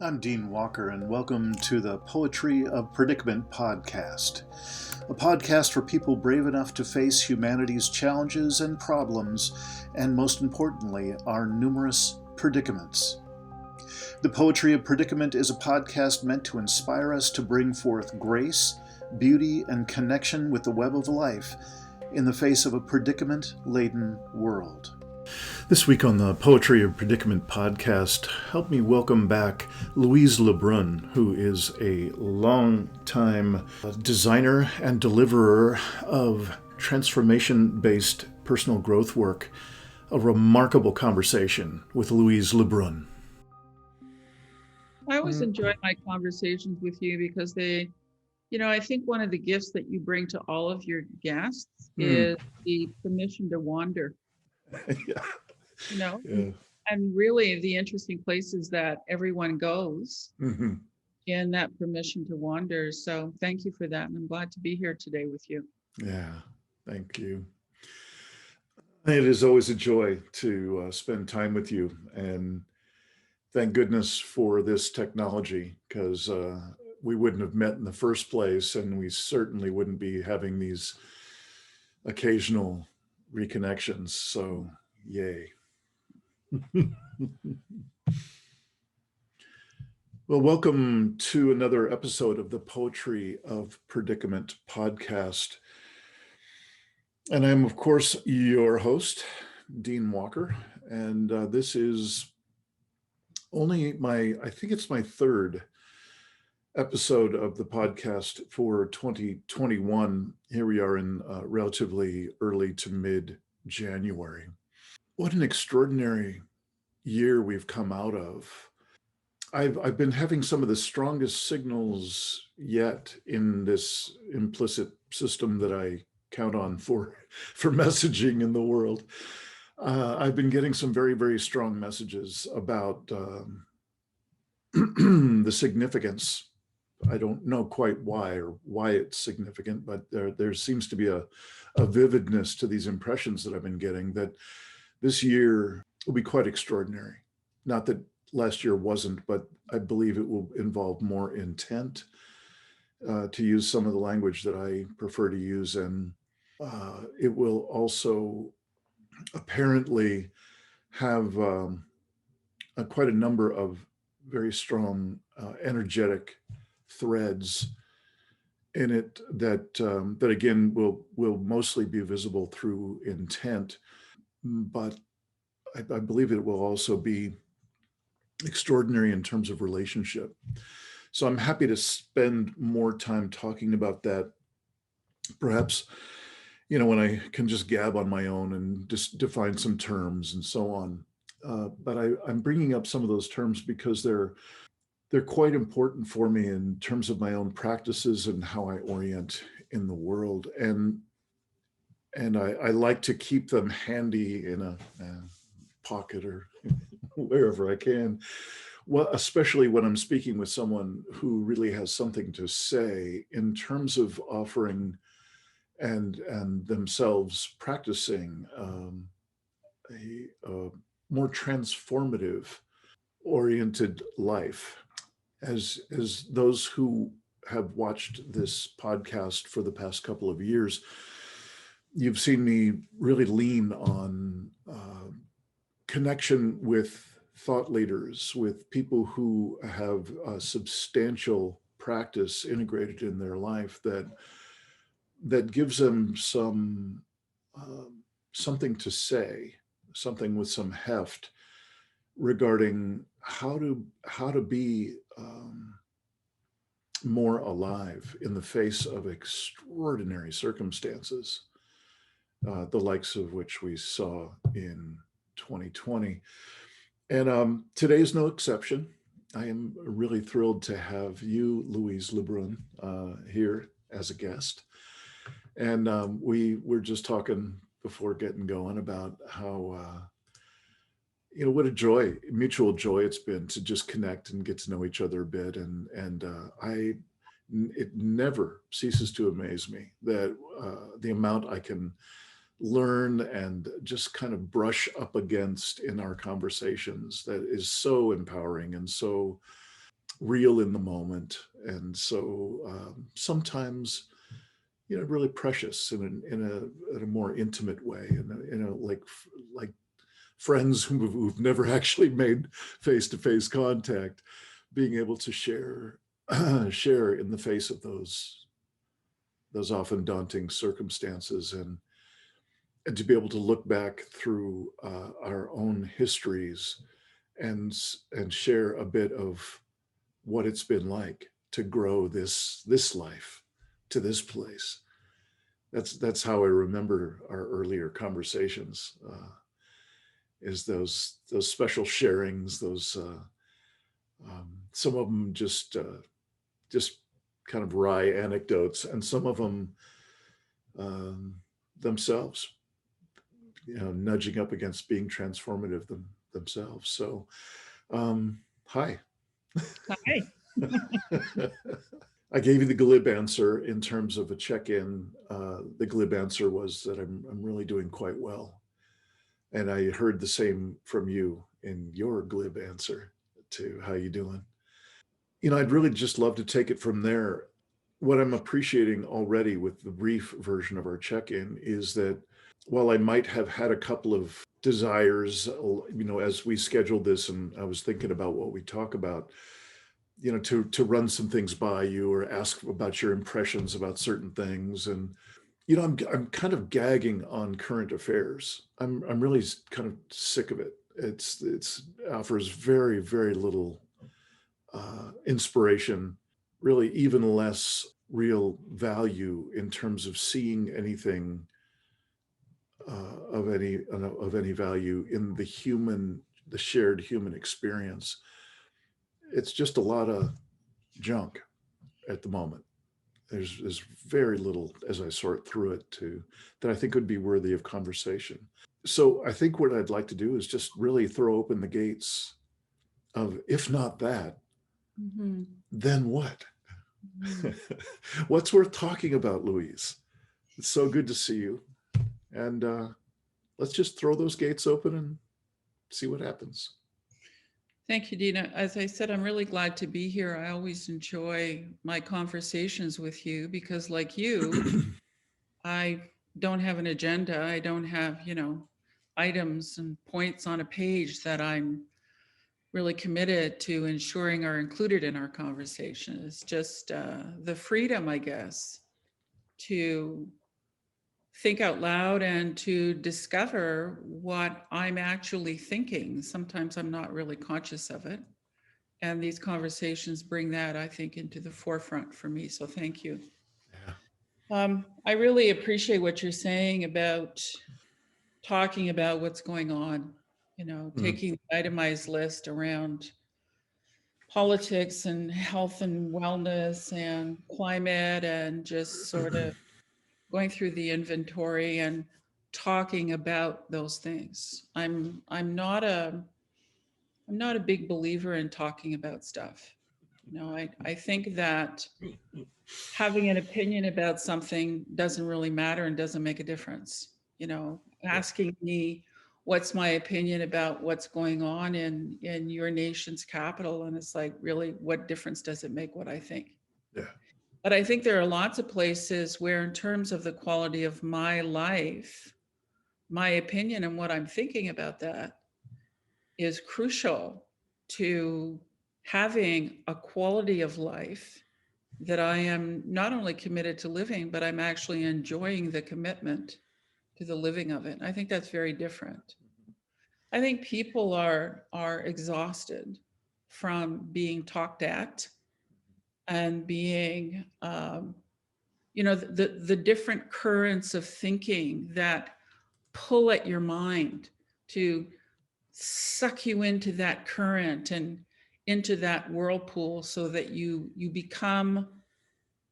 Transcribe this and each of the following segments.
I'm Dean Walker, and welcome to the Poetry of Predicament podcast, a podcast for people brave enough to face humanity's challenges and problems, and most importantly, our numerous predicaments. The Poetry of Predicament is a podcast meant to inspire us to bring forth grace, beauty, and connection with the web of life in the face of a predicament-laden world. This week on the Poetry of Predicament podcast, help me welcome back Louise Le Brun, who is a long-time designer and deliverer of transformation-based personal growth work. A remarkable conversation with Louise Le Brun. I always enjoy my conversations with you because I think one of the gifts that you bring to all of your guests is the permission to wander. Yeah. And really the interesting places that everyone goes in that permission to wander. So thank you for that. And I'm glad to be here today with you. Yeah, thank you. It is always a joy to spend time with you, and thank goodness for this technology, because we wouldn't have met in the first place, and we certainly wouldn't be having these occasional reconnections. So yay. Well, welcome to another episode of the Poetry of Predicament podcast. And I'm, of course, your host, Dean Walker. And this is only I think it's my third episode of the podcast for 2021. Here we are in relatively early to mid-January. What an extraordinary year we've come out of. I've been having some of the strongest signals yet in this implicit system that I count on for messaging in the world. I've been getting some very, very strong messages about the significance. I don't know quite why it's significant, but there seems to be a vividness to these impressions that I've been getting that this year will be quite extraordinary. Not that last year wasn't, but I believe it will involve more intent, to use some of the language that I prefer to use. And it will also apparently have quite a number of very strong energetic threads in it that again will mostly be visible through intent, but I believe it will also be extraordinary in terms of relationship. So I'm happy to spend more time talking about that. Perhaps, when I can just gab on my own and just define some terms and so on. But I'm bringing up some of those terms because they're quite important for me in terms of my own practices and how I orient in the world. And I like to keep them handy in a pocket or wherever I can. Well, especially when I'm speaking with someone who really has something to say in terms of offering and themselves practicing a more transformative oriented life. As those who have watched this podcast for the past couple of years, you've seen me really lean on connection with thought leaders, with people who have a substantial practice integrated in their life that gives them something to say, something with some heft regarding how to be more alive in the face of extraordinary circumstances, the likes of which we saw in 2020. And today's no exception. I am really thrilled to have you, Louise Le Brun, here as a guest. And we were just talking before getting going about how, what a joy, mutual joy it's been to just connect and get to know each other a bit. And it never ceases to amaze me that the amount I can learn and just kind of brush up against in our conversations that is so empowering and so real in the moment. And so sometimes, really precious in a more intimate way, like friends who've never actually made face-to-face contact, being able to share share in the face of those often daunting circumstances, and to be able to look back through our own histories and share a bit of what it's been like to grow this life to this place. That's how I remember our earlier conversations. Is those special sharings, those some of them just kind of wry anecdotes, and some of them themselves, nudging up against being transformative themselves. So, hi. Hi. I gave you the glib answer in terms of a check-in. The glib answer was that I'm really doing quite well. And I heard the same from you in your glib answer to how you doing. I'd really just love to take it from there. What I'm appreciating already with the brief version of our check-in is that while I might have had a couple of desires, as we scheduled this and I was thinking about what we talk about, to run some things by you or ask about your impressions about certain things. And I'm kind of gagging on current affairs. I'm really kind of sick of it. It's offers very, very little inspiration, really even less real value in terms of seeing anything of any value in the shared human experience. It's just a lot of junk at the moment. There's very little as I sort through it that I think would be worthy of conversation. So I think what I'd like to do is just really throw open the gates of, if not that, then what? What's worth talking about, Louise? It's so good to see you. And let's just throw those gates open and see what happens. Thank you, Dina. As I said, I'm really glad to be here. I always enjoy my conversations with you because, like you, I don't have an agenda. I don't have, items and points on a page that I'm really committed to ensuring are included in our conversation. It's just the freedom, I guess, to think out loud and to discover what I'm actually thinking. Sometimes I'm not really conscious of it. And these conversations bring that, I think, into the forefront for me. So thank you. Yeah. I really appreciate what you're saying about talking about what's going on, taking the itemized list around politics and health and wellness and climate and just sort of going through the inventory and talking about those things. I'm not a big believer in talking about stuff. I think that having an opinion about something doesn't really matter and doesn't make a difference. Asking me what's my opinion about what's going on in your nation's capital, and it's like, really, what difference does it make what I think? Yeah. But I think there are lots of places where, in terms of the quality of my life, my opinion and what I'm thinking about that is crucial to having a quality of life that I am not only committed to living, but I'm actually enjoying the commitment to the living of it. I think that's very different. I think people are exhausted from being talked at and being the different currents of thinking that pull at your mind to suck you into that current and into that whirlpool so that you become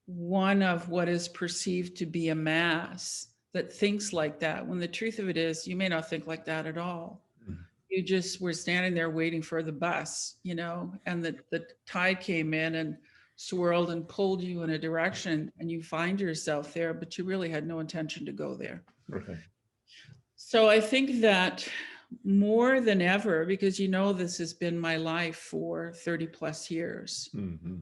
one of what is perceived to be a mass that thinks like that, when the truth of it is you may not think like that at all. You just were standing there waiting for the bus, and the tide came in and swirled and pulled you in a direction, and you find yourself there, but you really had no intention to go there. Okay. So I think that more than ever, because this has been my life for 30 plus years. Mm-hmm.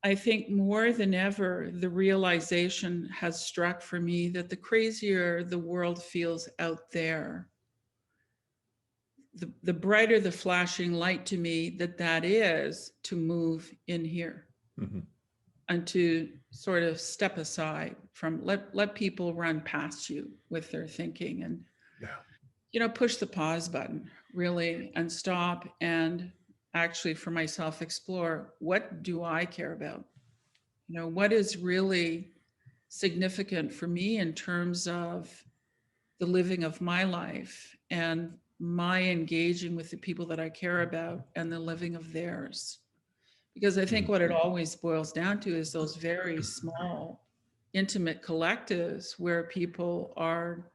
I think more than ever, the realization has struck for me that the crazier the world feels out there, the brighter the flashing light to me that is to move in here. Mm-hmm. And to sort of step aside from let people run past you with their thinking, and push the pause button really, and stop and actually for myself explore, what do I care about? What is really significant for me in terms of the living of my life and my engaging with the people that I care about and the living of theirs. Because I think what it always boils down to is those very small, intimate collectives where people are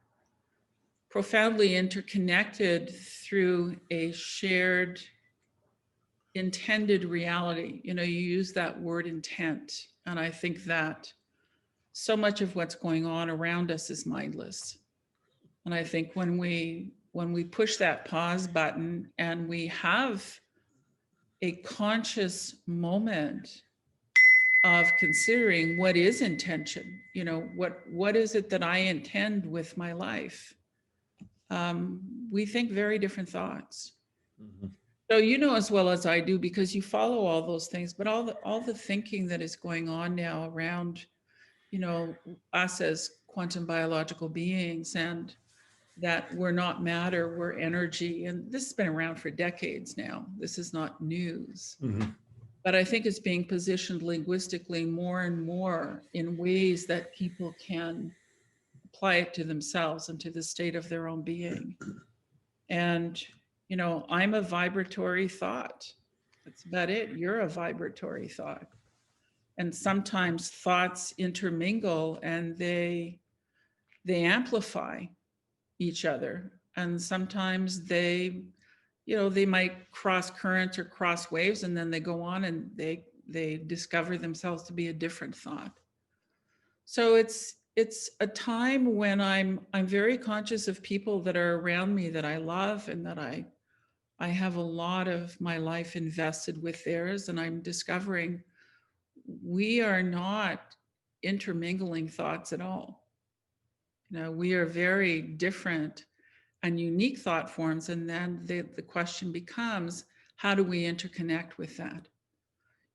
profoundly interconnected through a shared intended reality. You use that word intent. And I think that so much of what's going on around us is mindless. And I think when we push that pause button and we have a conscious moment of considering what is intention, what is it that I intend with my life, we think very different thoughts. Mm-hmm. So as well as I do, because you follow all those things, but all the thinking that is going on now around us as quantum biological beings, and that we're not matter, we're energy. And this has been around for decades now. This is not news. Mm-hmm. But I think it's being positioned linguistically more and more in ways that people can apply it to themselves and to the state of their own being. And, I'm a vibratory thought. That's about it. You're a vibratory thought. And sometimes thoughts intermingle and they amplify each other. And sometimes they might cross currents or cross waves, and then they go on and they discover themselves to be a different thought. So it's a time when I'm very conscious of people that are around me that I love, and that I have a lot of my life invested with theirs, and I'm discovering we are not intermingling thoughts at all. We are very different and unique thought forms. And then the question becomes, how do we interconnect with that?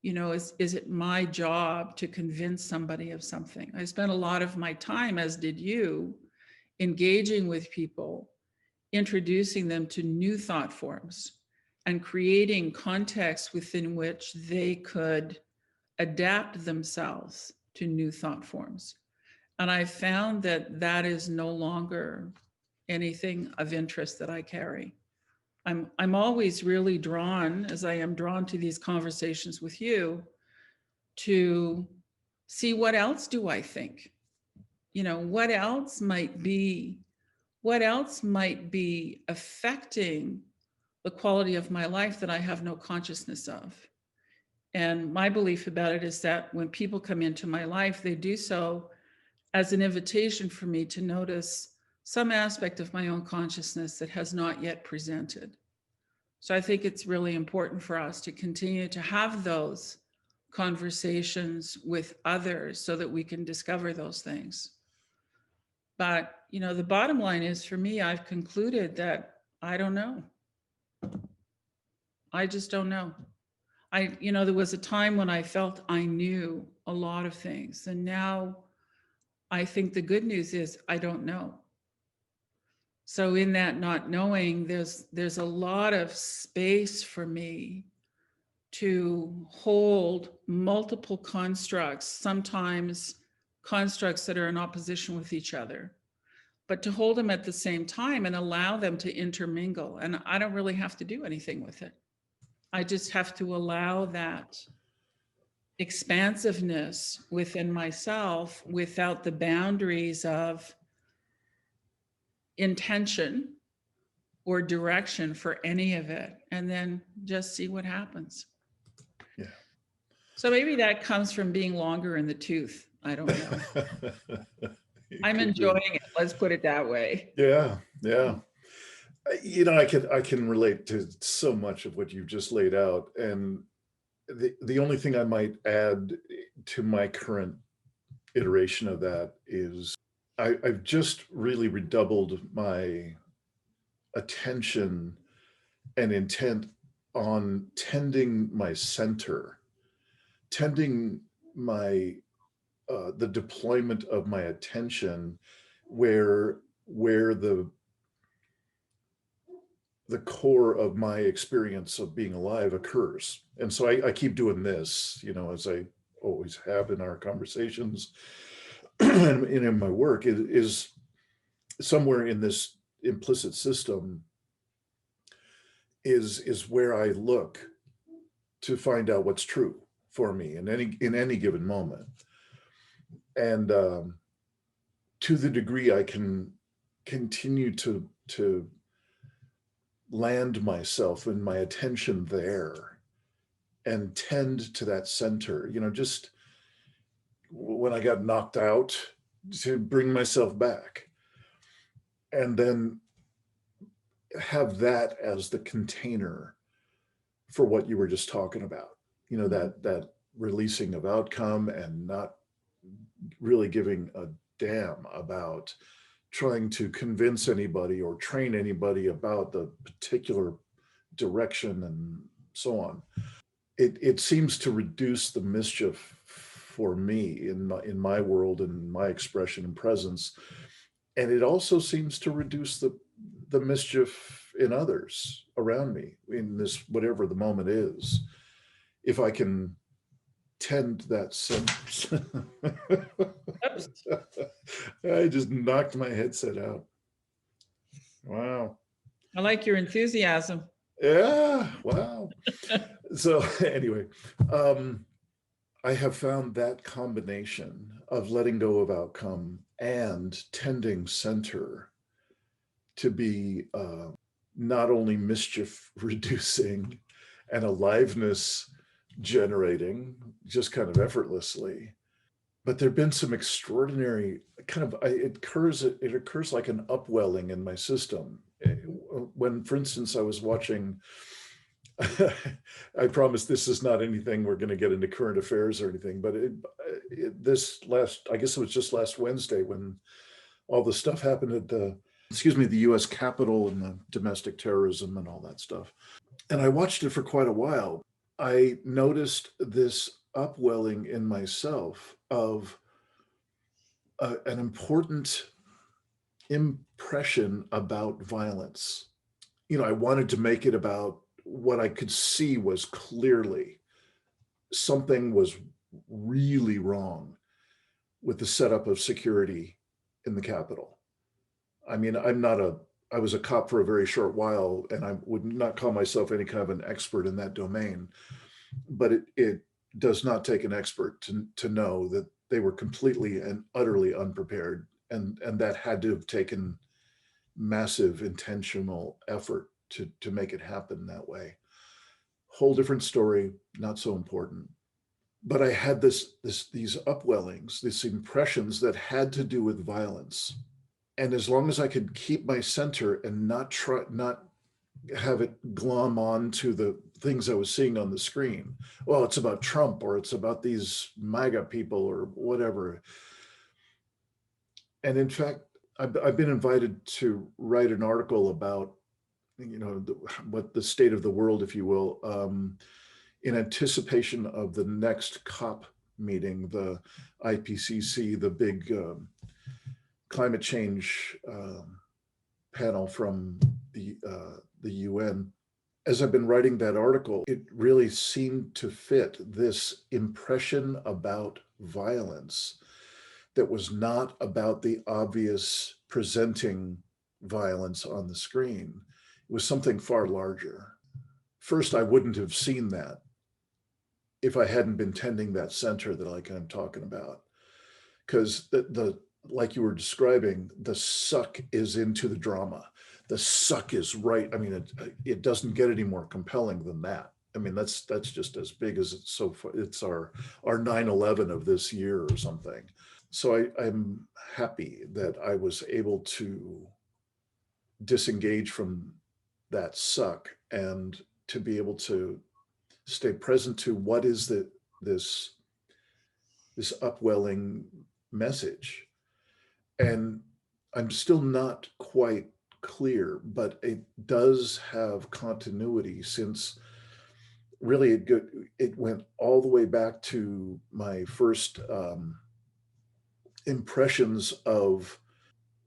Is it my job to convince somebody of something? I spent a lot of my time, as did you, engaging with people, introducing them to new thought forms and creating contexts within which they could adapt themselves to new thought forms. And I found that is no longer anything of interest that I carry. I'm always really drawn, as I am drawn to these conversations with you, to see what else do I think? What else might be affecting the quality of my life that I have no consciousness of. And my belief about it is that when people come into my life, they do so as an invitation for me to notice some aspect of my own consciousness that has not yet presented. So I think it's really important for us to continue to have those conversations with others so that we can discover those things. But, the bottom line is, for me, I've concluded that I don't know. I just don't know. There was a time when I felt I knew a lot of things, and now I think the good news is I don't know. So in that not knowing, there's a lot of space for me to hold multiple constructs, sometimes constructs that are in opposition with each other, but to hold them at the same time and allow them to intermingle. And I don't really have to do anything with it. I just have to allow that expansiveness within myself without the boundaries of intention or direction for any of it, and then just see what happens. Yeah. So maybe that comes from being longer in the tooth. I don't know. I'm enjoying it. Let's put it that way. Yeah. Yeah. I can relate to so much of what you've just laid out. And the only thing I might add to my current iteration of that is I've just really redoubled my attention and intent on tending my center, tending my the deployment of my attention where the core of my experience of being alive occurs. And so I keep doing this, as I always have in our conversations and in my work. It is somewhere in this implicit system is where I look to find out what's true for me in any given moment. And to the degree I can continue to land myself and my attention there and tend to that center, just when I got knocked out, to bring myself back and then have that as the container for what you were just talking about, that releasing of outcome and not really giving a damn about trying to convince anybody or train anybody about the particular direction and so on. It seems to reduce the mischief for me in my world and my expression and presence. And it also seems to reduce the mischief in others around me in this, whatever the moment is, if I can tend that sense. I just knocked my headset out. Wow. I like your enthusiasm. Yeah. Wow. So anyway, I have found that combination of letting go of outcome and tending center to be not only mischief reducing and aliveness generating just kind of effortlessly, but there've been some extraordinary it occurs like an upwelling in my system when, for instance, I was watching I promise this is not anything we're going to get into current affairs or anything, but I guess it was just last Wednesday when all the stuff happened at the US Capitol and the domestic terrorism and all that stuff. And I watched it for quite a while. I noticed this upwelling in myself of an important impression about violence. I wanted to make it about what I could see was clearly something was really wrong with the setup of security in the Capitol. I mean, I was a cop for a very short while, and I would not call myself any kind of an expert in that domain, but it does not take an expert to know that they were completely and utterly unprepared, and that had to have taken massive intentional effort to make it happen that way. Whole different story, not so important. But I had these upwellings, these impressions that had to do with violence. And as long as I could keep my center and not have it glom on to the things I was seeing on the screen. Well, it's about Trump, or it's about these MAGA people, or whatever. And in fact, I've been invited to write an article about, what the state of the world, if you will, in anticipation of the next COP meeting, the IPCC, the big climate change panel from the UN. As I've been writing that article, it really seemed to fit this impression about violence that was not about the obvious presenting violence on the screen. It was something far larger. First, I wouldn't have seen that if I hadn't been tending that center that I'm talking about. Because like you were describing, the suck is into the drama. The suck is right. I mean, it doesn't get any more compelling than that. I mean, that's just as big as it's so far. It's our 9/11 of this year or something. So I'm happy that I was able to disengage from that suck and to be able to stay present to what is this this upwelling message. And I'm still not quite clear, but it does have continuity, since really it went all the way back to my first impressions of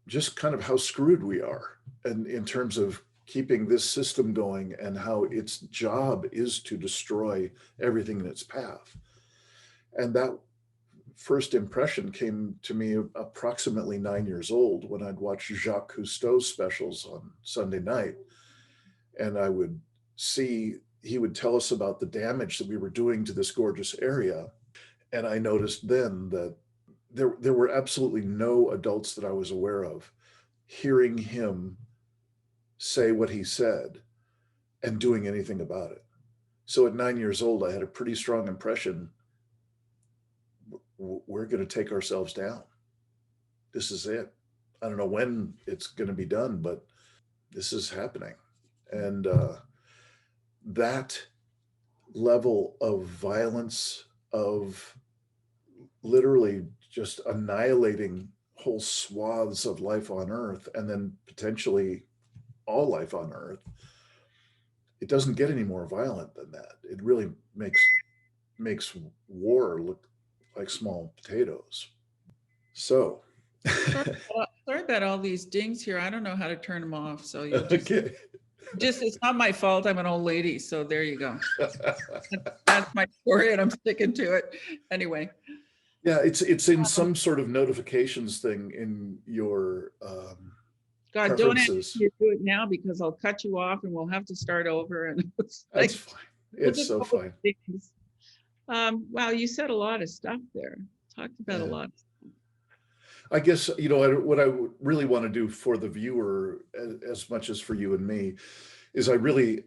just kind of how screwed we are, and in terms of keeping this system going, and how its job is to destroy everything in its path. And that first impression came to me approximately 9 years old, when I'd watch Jacques Cousteau's specials on Sunday night. And I would see, he would tell us about the damage that we were doing to this gorgeous area. And I noticed then that there were absolutely no adults that I was aware of hearing him say what he said and doing anything about it. So at 9 years old, I had a pretty strong impression, we're going to take ourselves down. This is it. I don't know when it's going to be done, but this is happening. And that level of violence, of literally just annihilating whole swaths of life on Earth, and then potentially all life on Earth, it doesn't get any more violent than that. It really makes war look like small potatoes. So sorry about all these dings here. I don't know how to turn them off. So you okay. Just it's not my fault. I'm an old lady. So there you go. That's my story, and I'm sticking to it. Anyway. Yeah, it's in some sort of notifications thing in your God, preferences. don't do it now, because I'll cut you off and we'll have to start over. And it's like, fine. It's so fine. Wow, you said a lot of stuff there. Talked about a lot. I guess, what I really want to do for the viewer, as much as for you and me, is I really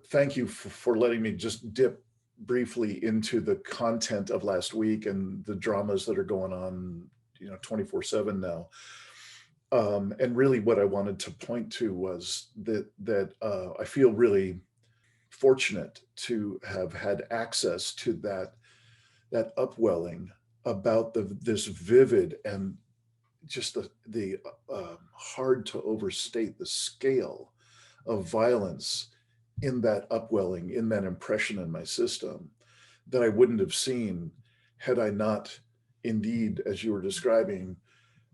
thank you for letting me just dip briefly into the content of last week and the dramas that are going on, 24/7 now. And really what I wanted to point to was that I feel really fortunate to have had access to that upwelling about this vivid and just the hard to overstate the scale of violence in that upwelling, in that impression in my system, that I wouldn't have seen had I not, indeed, as you were describing,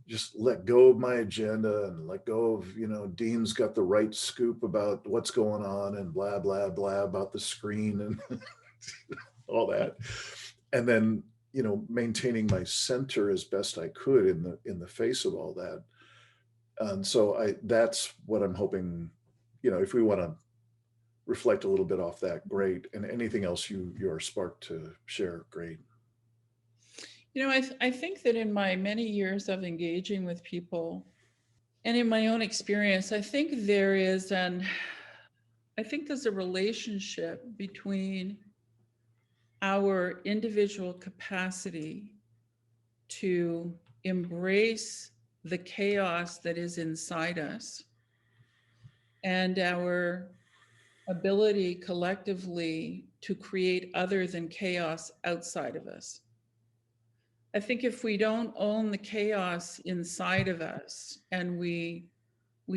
just let go of my agenda and let go of, Dean's got the right scoop about what's going on and blah, blah, blah about the screen and all that. And then, maintaining my center as best I could in the face of all that. And so that's what I'm hoping, if we want to reflect a little bit off that, great. And anything else you're sparked to share, great. I think that in my many years of engaging with people and in my own experience, I think there's a relationship between our individual capacity to embrace the chaos that is inside us and our ability collectively to create other than chaos outside of us. I think if we don't own the chaos inside of us and we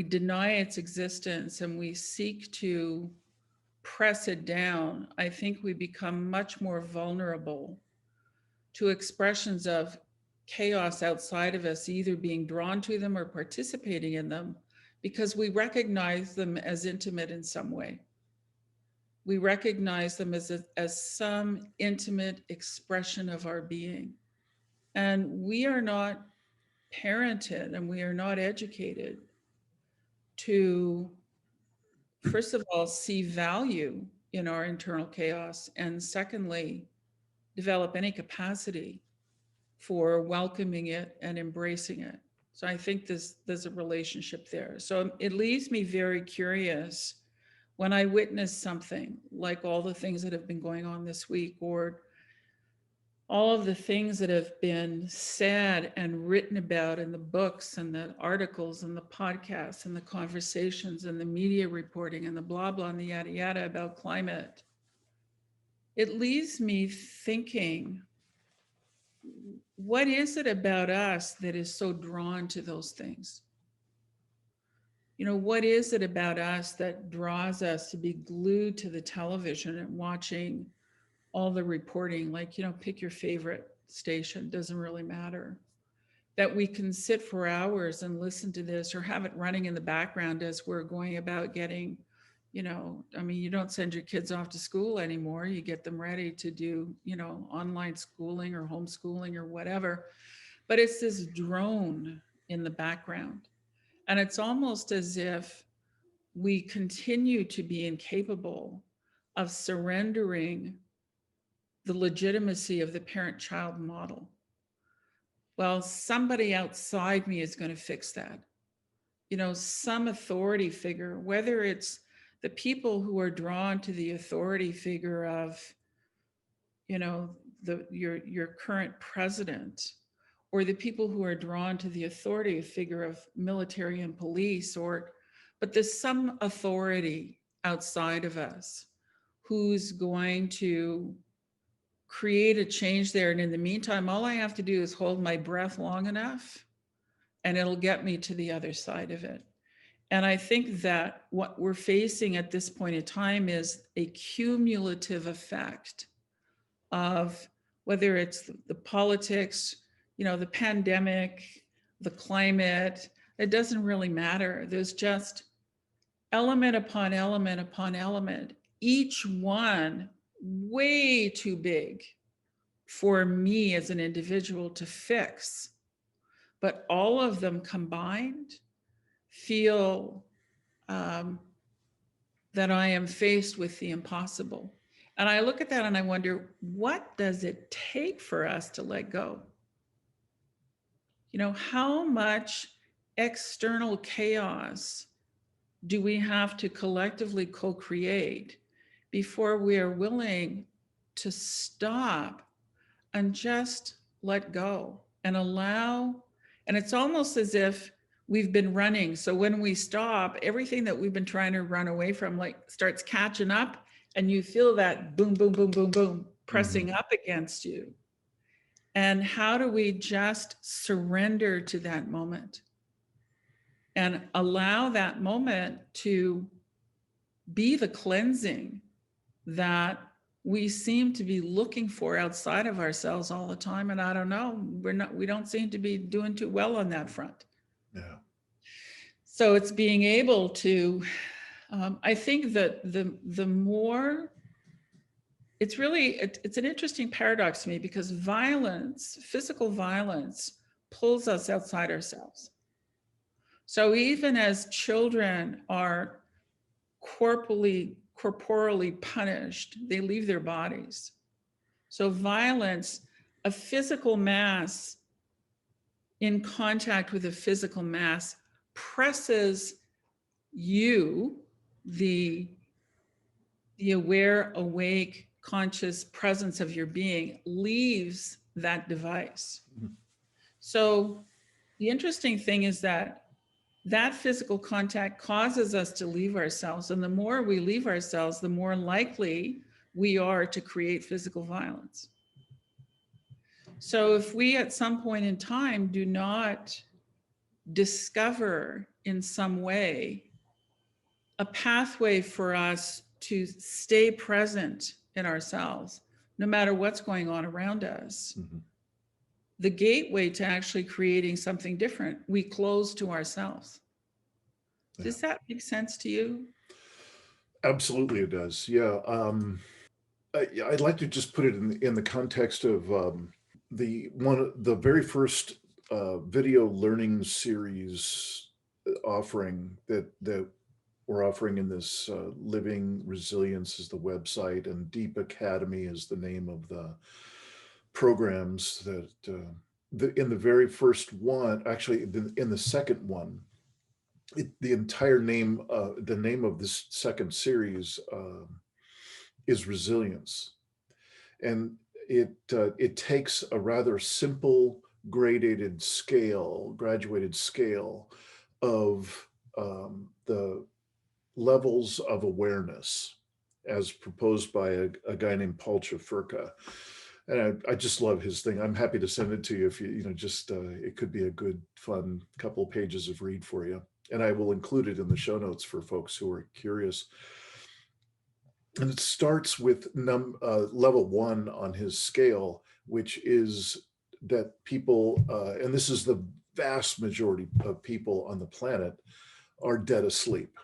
deny its existence and we seek to press it down, I think we become much more vulnerable to expressions of chaos outside of us, either being drawn to them or participating in them, because we recognize them as intimate in some way. We recognize them as some intimate expression of our being. And we are not parented and we are not educated to, first of all, see value in our internal chaos, and secondly, develop any capacity for welcoming it and embracing it. So I think there's a relationship there. So it leaves me very curious when I witness something like all the things that have been going on this week, or all of the things that have been said and written about in the books and the articles and the podcasts and the conversations and the media reporting and the blah, blah, and the yada, yada about climate, it leaves me thinking, what is it about us that is so drawn to those things? You know, what is it about us that draws us to be glued to the television and watching all the reporting? Like, you know, pick your favorite station, doesn't really matter. That we can sit for hours and listen to this or have it running in the background as we're going about getting, you know, I mean, you don't send your kids off to school anymore. You get them ready to do, you know, online schooling or homeschooling or whatever. But it's this drone in the background. And it's almost as if we continue to be incapable of surrendering the legitimacy of the parent-child model. Well, somebody outside me is going to fix that. You know, some authority figure, whether it's the people who are drawn to the authority figure of, you know, your current president, or the people who are drawn to the authority figure of military and police, but there's some authority outside of us who's going to create a change there. And in the meantime, all I have to do is hold my breath long enough and it'll get me to the other side of it. And I think that what we're facing at this point in time is a cumulative effect of whether it's the politics, you know, the pandemic, the climate, it doesn't really matter. There's just element upon element upon element, each one way too big for me as an individual to fix. But all of them combined feel that I am faced with the impossible. And I look at that and I wonder, what does it take for us to let go? You know, how much external chaos do we have to collectively co-create before we are willing to stop and just let go and allow? And it's almost as if we've been running. So when we stop, everything that we've been trying to run away from, like, starts catching up, and you feel that boom, boom, boom, boom, boom, pressing up against you. And how do we just surrender to that moment and allow that moment to be the cleansing that we seem to be looking for outside of ourselves all the time? And I don't know, we don't seem to be doing too well on that front. Yeah. So it's being able to, I think that the more, it's an interesting paradox to me, because violence, physical violence, pulls us outside ourselves. So even as children are corporally punished, they leave their bodies. So violence, a physical mass in contact with a physical mass, presses you, the aware, awake, conscious presence of your being, leaves that device. Mm-hmm. So the interesting thing is that physical contact causes us to leave ourselves. And the more we leave ourselves, the more likely we are to create physical violence. So if we at some point in time do not discover in some way a pathway for us to stay present in ourselves, no matter what's going on around us, mm-hmm. the gateway to actually creating something different, we close to ourselves. Yeah. Does that make sense to you? Absolutely, it does. Yeah. I'd like to just put it in the context of the very first video learning series offering that we're offering in this Living Resilience is the website, and Deep Academy is the name of the programs that in the very first one, actually in the second one, the entire name, the name of this second series is Resilience. And it takes a rather simple graduated scale of the levels of awareness as proposed by a guy named Paul Chafurka. And I just love his thing. I'm happy to send it to you if you know, just it could be a good, fun couple of pages of read for you. And I will include it in the show notes for folks who are curious. And it starts with level 1 on his scale, which is that people, and this is the vast majority of people on the planet, are dead asleep,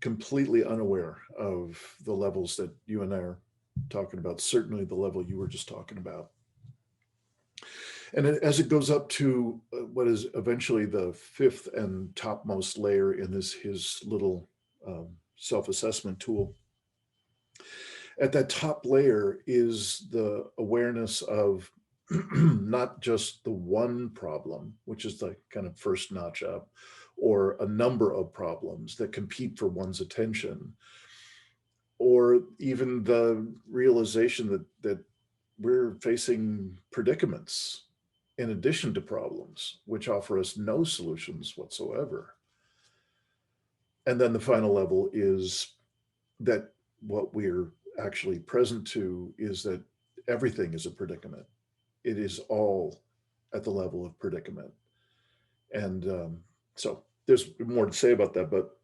completely unaware of the levels that you and I are talking about, certainly the level you were just talking about. And as it goes up to what is eventually the 5th and topmost layer in his little self-assessment tool, at that top layer is the awareness of not just the one problem, which is the kind of first notch up, or a number of problems that compete for one's attention, or even the realization that we're facing predicaments in addition to problems, which offer us no solutions whatsoever. And then the final level is that what we're actually present to is that everything is a predicament. It is all at the level of predicament. And so there's more to say about that, but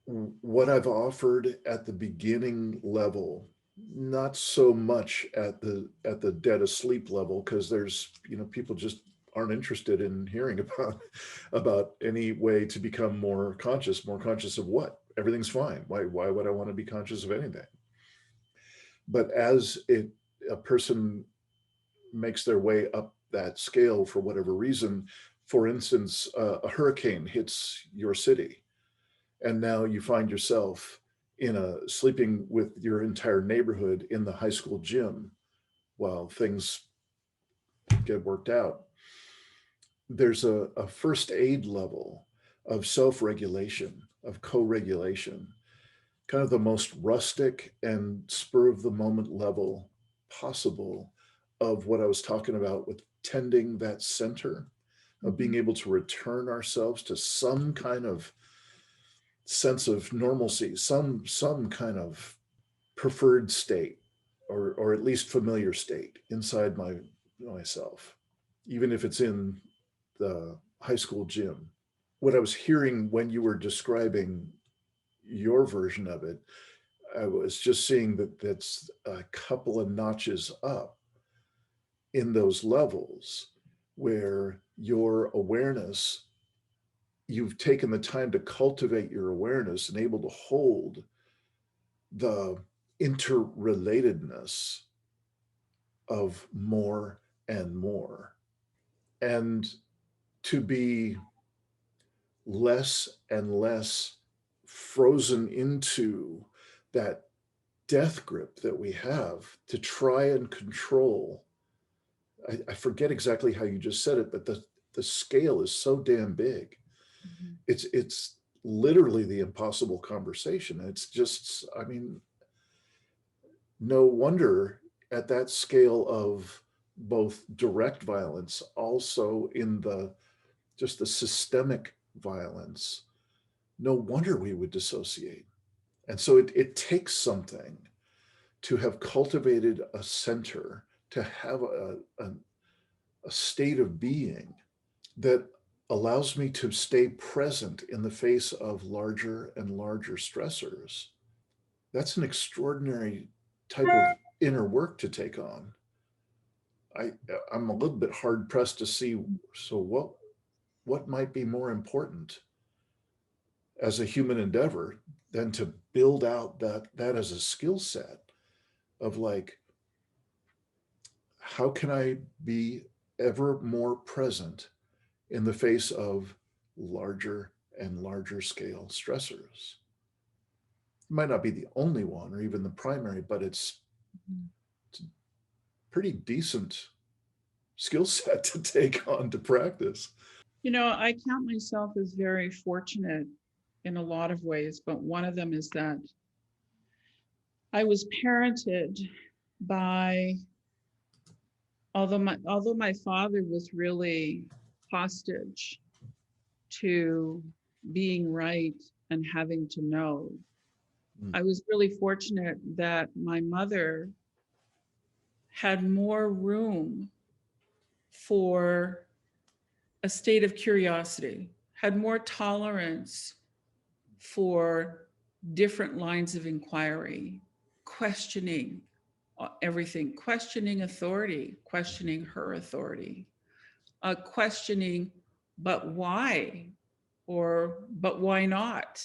what I've offered at the beginning level, not so much at the dead asleep level, because there's, you know, people just aren't interested in hearing about any way to become more conscious of what? Everything's fine. Why would I want to be conscious of anything? But as a person makes their way up that scale for whatever reason, for instance, a hurricane hits your city, and now you find yourself sleeping with your entire neighborhood in the high school gym while things get worked out. There's a first aid level of self-regulation, of co-regulation, kind of the most rustic and spur of the moment level possible of what I was talking about with tending that center, of being able to return ourselves to some kind of sense of normalcy, some kind of preferred state, or at least familiar state inside myself, even if it's in the high school gym. What I was hearing when you were describing your version of it, I was just seeing that that's a couple of notches up in those levels where your awareness, you've taken the time to cultivate your awareness and able to hold the interrelatedness of more and more, and to be less and less frozen into that death grip that we have to try and control. I forget exactly how you just said it, but the scale is so damn big. Mm-hmm. It's literally the impossible conversation. It's just, I mean, no wonder at that scale of both direct violence, also in just the systemic violence, no wonder we would dissociate. And so it takes something to have cultivated a center, to have a state of being that allows me to stay present in the face of larger and larger stressors. That's an extraordinary type of inner work to take on. I'm a little bit hard pressed to see, so what might be more important as a human endeavor than to build out that as a skill set of, like, how can I be ever more present in the face of larger and larger scale stressors? It might not be the only one or even the primary, but it's a pretty decent skill set to take on to practice. You know, I count myself as very fortunate in a lot of ways, but one of them is that I was parented by, although my father was really hostage to being right and having to know, Mm. I was really fortunate that my mother had more room for a state of curiosity, had more tolerance for different lines of inquiry, questioning everything, questioning authority, questioning her authority, questioning, but why? Or, but why not?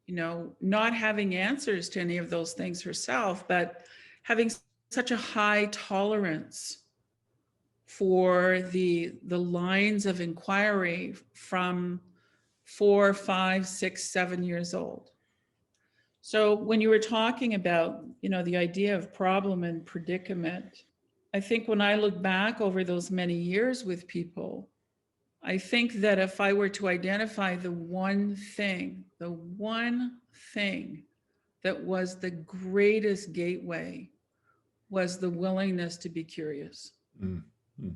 You know, not having answers to any of those things herself, but having such a high tolerance for the lines of inquiry from 4, 5, 6, 7 years old. So when you were talking about, you know, the idea of problem and predicament, I think when I look back over those many years with people, I think that if I were to identify the one thing that was the greatest gateway was the willingness to be curious. Mm. Mm.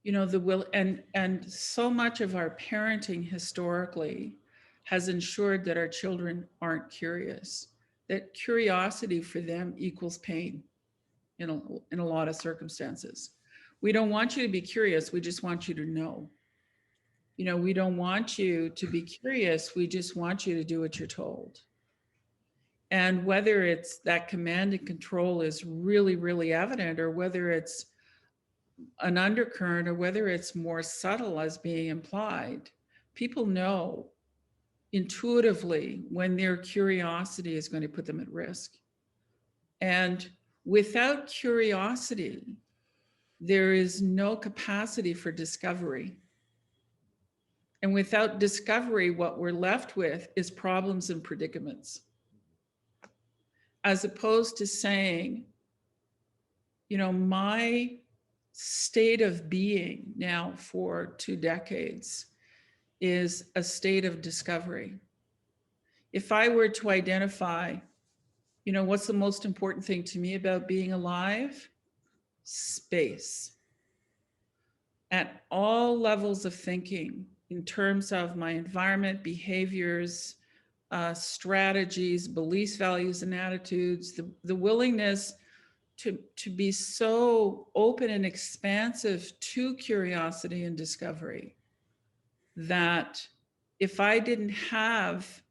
You know, the will, and so much of our parenting historically has ensured that our children aren't curious, that curiosity for them equals pain in a lot of circumstances. We don't want you to be curious, we just want you to know. You know, we don't want you to be curious, we just want you to do what you're told. And whether it's that command and control is really, really evident, or whether it's an undercurrent, or whether it's more subtle as being implied, people know intuitively when their curiosity is going to put them at risk. And without curiosity, there is no capacity for discovery. And without discovery, what we're left with is problems and predicaments. As opposed to saying, you know, my state of being now for 2 decades is a state of discovery. If I were to identify, you know, what's the most important thing to me about being alive? Space. At all levels of thinking, in terms of my environment, behaviors, strategies, beliefs, values, and attitudes, the willingness to be so open and expansive to curiosity and discovery that if I didn't have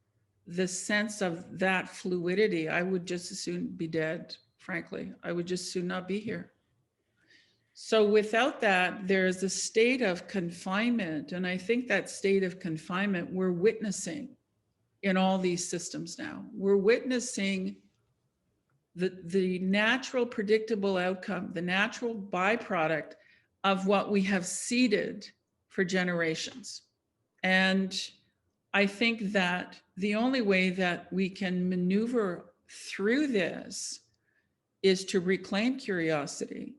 the sense of that fluidity, I would just as soon be dead, frankly. I would just soon not be here. So without that, there's a state of confinement. And I think that state of confinement we're witnessing in all these systems now. We're witnessing the natural predictable outcome, the natural byproduct of what we have seeded for generations. And I think that the only way that we can maneuver through this is to reclaim curiosity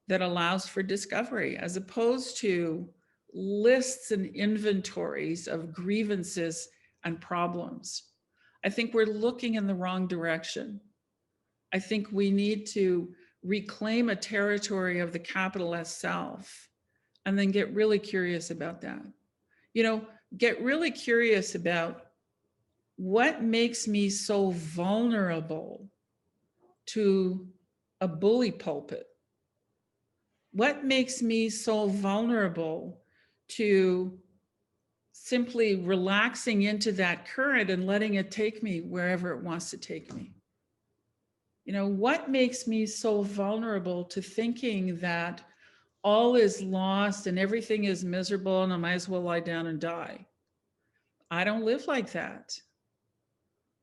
that allows for discovery, as opposed to lists and inventories of grievances and problems. I think we're looking in the wrong direction. I think we need to reclaim a territory of the capital S self and then get really curious about that. You know, get really curious about what makes me so vulnerable to a bully pulpit. What makes me so vulnerable to simply relaxing into that current and letting it take me wherever it wants to take me? You know, what makes me so vulnerable to thinking that all is lost and everything is miserable and I might as well lie down and die? I don't live like that.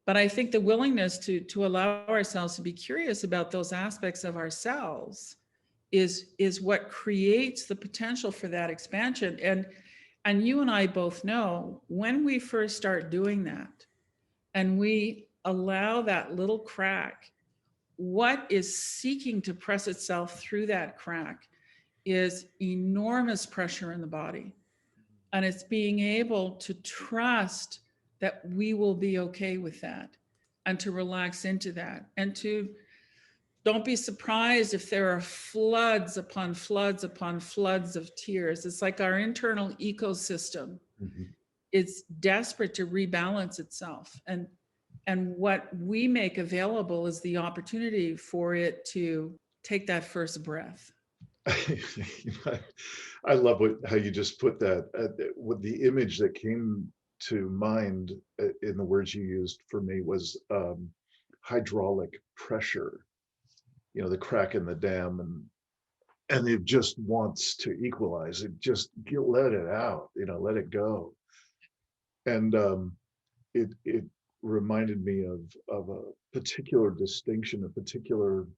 But I think the willingness to allow ourselves to be curious about those aspects of ourselves is what creates the potential for that expansion. And you and I both know when we first start doing that and we allow that little crack, what is seeking to press itself through that crack is enormous pressure in the body. And it's being able to trust that we will be okay with that. and to relax into that, and to don't be surprised if there are floods upon floods upon floods of tears. It's like our internal ecosystem is desperate to rebalance itself. And what we make available is the opportunity for it to take that first breath. I love how you just put that. What the image that came to mind in the words you used for me was hydraulic pressure. The crack in the dam, and it just wants to equalize. It just let it out. Let it go. And it reminded me of a particular distinction, a particular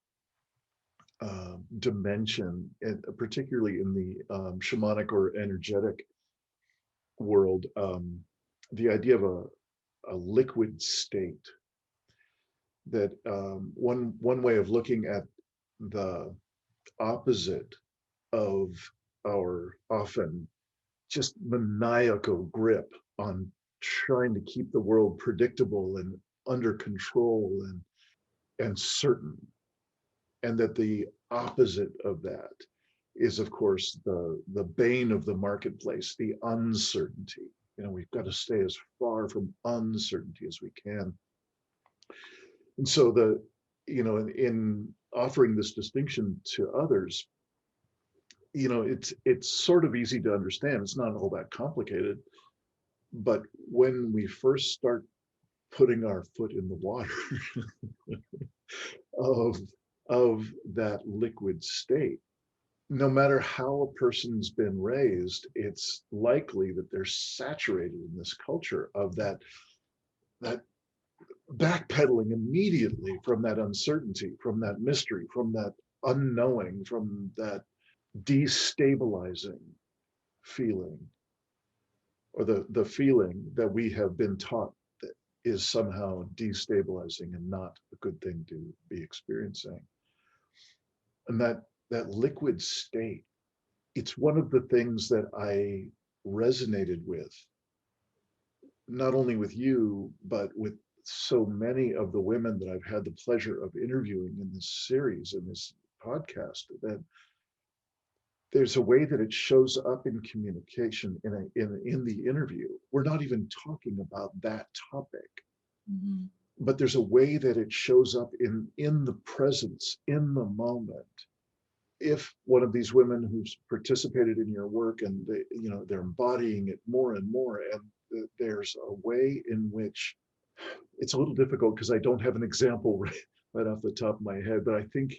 dimension, and particularly in the shamanic or energetic world, the idea of a liquid state. That one way of looking at the opposite of our often just maniacal grip on trying to keep the world predictable and under control and certain, and that the opposite of that is, of course, the bane of the marketplace, the uncertainty. We've got to stay as far from uncertainty as we can. And so in offering this distinction to others, it's sort of easy to understand. It's not all that complicated. But when we first start putting our foot in the water of that liquid state, no matter how a person's been raised, it's likely that they're saturated in this culture of that backpedaling immediately from that uncertainty, from that mystery, from that unknowing, from that destabilizing feeling, or the feeling that we have been taught that is somehow destabilizing and not a good thing to be experiencing. And that liquid state, it's one of the things that I resonated with, not only with you, but with so many of the women that I've had the pleasure of interviewing in this series, in this podcast, that there's a way that it shows up in communication in the interview. We're not even talking about that topic, but there's a way that it shows up in the presence, in the moment. If one of these women who's participated in your work and they're embodying it more and more, and there's a way in which it's a little difficult because I don't have an example right off the top of my head, but I think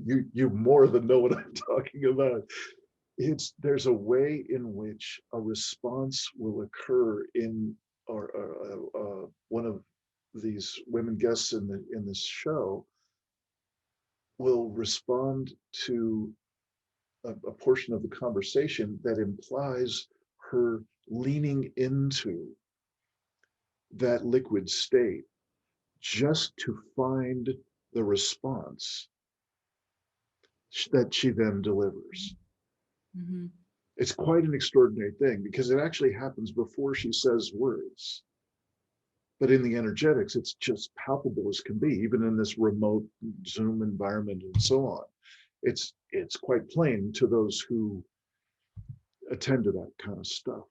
you more than know what I'm talking about. There's a way in which a response will occur in one of these women guests in this show will respond to a portion of the conversation that implies her leaning into that liquid state just to find the response that she then delivers. It's quite an extraordinary thing because it actually happens before she says words. But in the energetics, it's just palpable as can be, even in this remote Zoom environment and so on. It's quite plain to those who attend to that kind of stuff.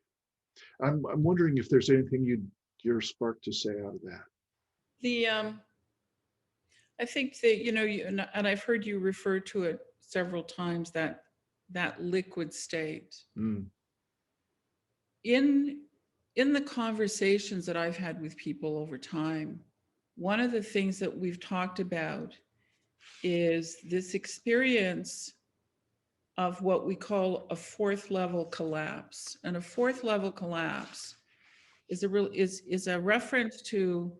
I'm wondering if there's anything you're sparked to say out of that. I think that and I've heard you refer to it several times, that liquid state. In the conversations that I've had with people over time, one of the things that we've talked about is this experience of what we call a fourth level collapse. And a fourth level collapse is a reference to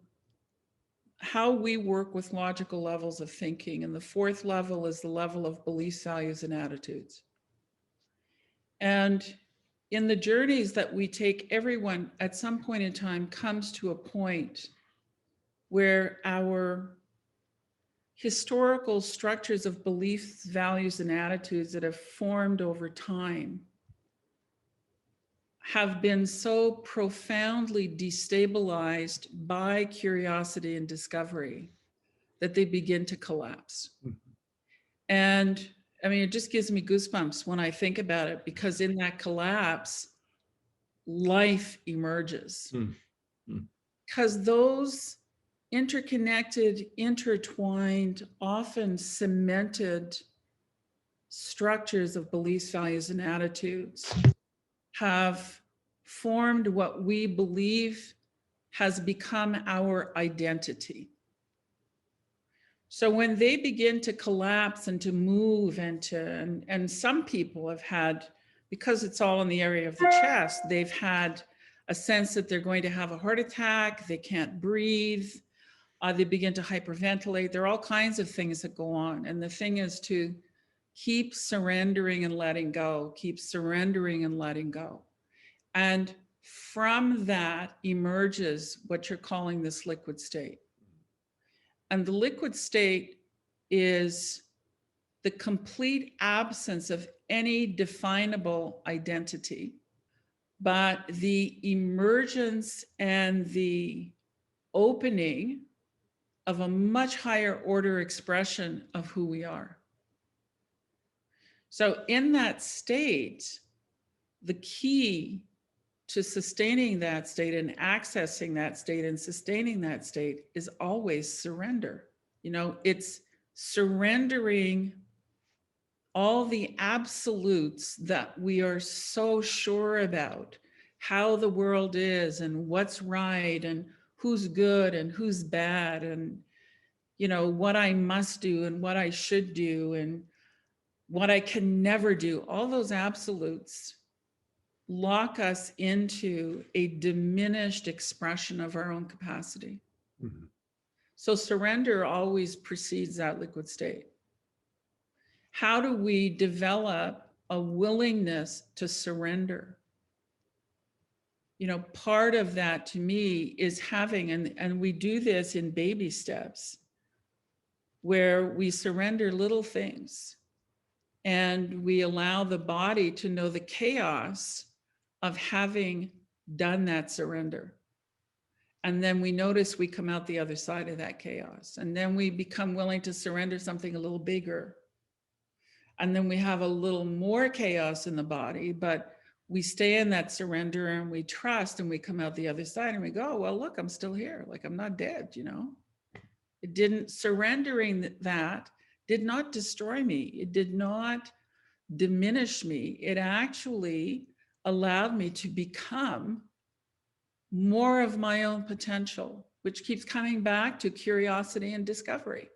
how we work with logical levels of thinking. And the fourth level is the level of beliefs, values, and attitudes. And in the journeys that we take, everyone at some point in time comes to a point where our historical structures of beliefs, values, and attitudes that have formed over time have been so profoundly destabilized by curiosity and discovery that they begin to collapse. And I mean, it just gives me goosebumps when I think about it, because in that collapse, life emerges. Because those interconnected, intertwined, often cemented structures of beliefs, values, and attitudes have formed what we believe has become our identity. So when they begin to collapse and to move and some people have had, because it's all in the area of the chest, they've had a sense that they're going to have a heart attack, they can't breathe, they begin to hyperventilate. There are all kinds of things that go on. And the thing is to keep surrendering and letting go, keep surrendering and letting go. And from that emerges what you're calling this liquid state. And the liquid state is the complete absence of any definable identity, but the emergence and the opening of a much higher order expression of who we are. So in that state, the key to sustaining that state and accessing that state and sustaining that state is always surrender. You know, it's surrendering all the absolutes that we are so sure about, how the world is and what's right and who's good and who's bad and, you know, what I must do and what I should do and what I can never do. All those absolutes lock us into a diminished expression of our own capacity. So surrender always precedes that liquid state. How do we develop a willingness to surrender? You know, part of that to me is having, and we do this in baby steps, where we surrender little things and we allow the body to know the chaos of having done that surrender. And then we notice we come out the other side of that chaos. And then we become willing to surrender something a little bigger. And then we have a little more chaos in the body, but we stay in that surrender and we trust and we come out the other side and we go, well, look, I'm still here. Like, I'm not dead, you know? It didn't, surrendering that did not destroy me. It did not diminish me. It actually allowed me to become more of my own potential, which keeps coming back to curiosity and discovery.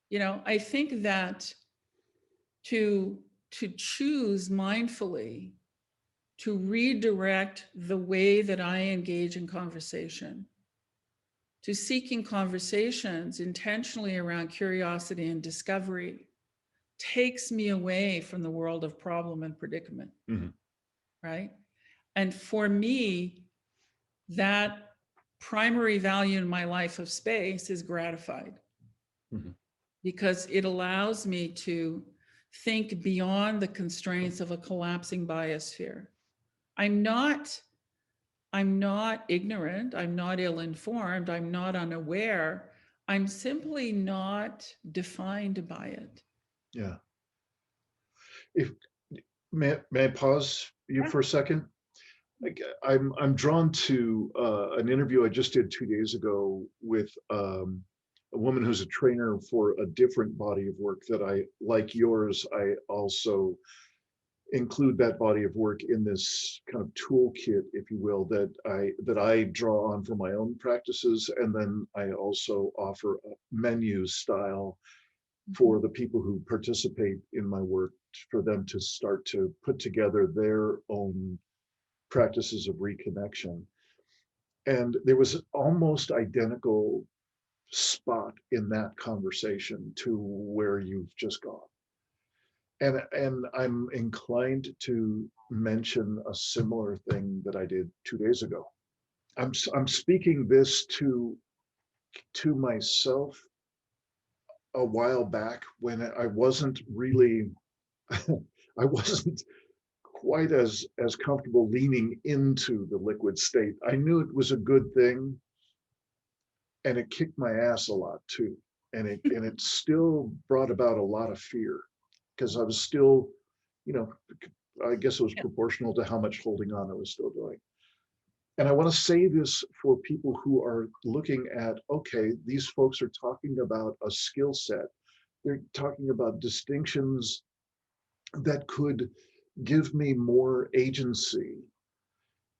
You know, I think that to choose mindfully to redirect the way that I engage in conversation, to seeking conversations intentionally around curiosity and discovery, takes me away from the world of problem and predicament, right? And for me, that primary value in my life of space is gratified because it allows me to think beyond the constraints of a collapsing biosphere. I'm not ignorant, I'm not ill-informed, I'm not unaware, I'm simply not defined by it. Yeah. If may I pause you for a second? Like, I'm drawn to an interview I just did 2 days ago with a woman who's a trainer for a different body of work that I, like yours, I also include that body of work in this kind of toolkit, if you will, that I draw on for my own practices, and then I also offer a menu style for the people who participate in my work, for them to start to put together their own practices of reconnection. And there was an almost identical spot in that conversation to where you've just gone. And I'm inclined to mention a similar thing that I did 2 days ago. I'm speaking this to myself a while back when I wasn't really I wasn't quite as comfortable leaning into the liquid state. I knew it was a good thing, and it kicked my ass a lot too. And it still brought about a lot of fear, because I was still, you know, I guess it was Yeah. proportional to how much holding on I was still doing. And I want to say this for people who are looking at, okay, these folks are talking about a skill set. They're talking about distinctions that could give me more agency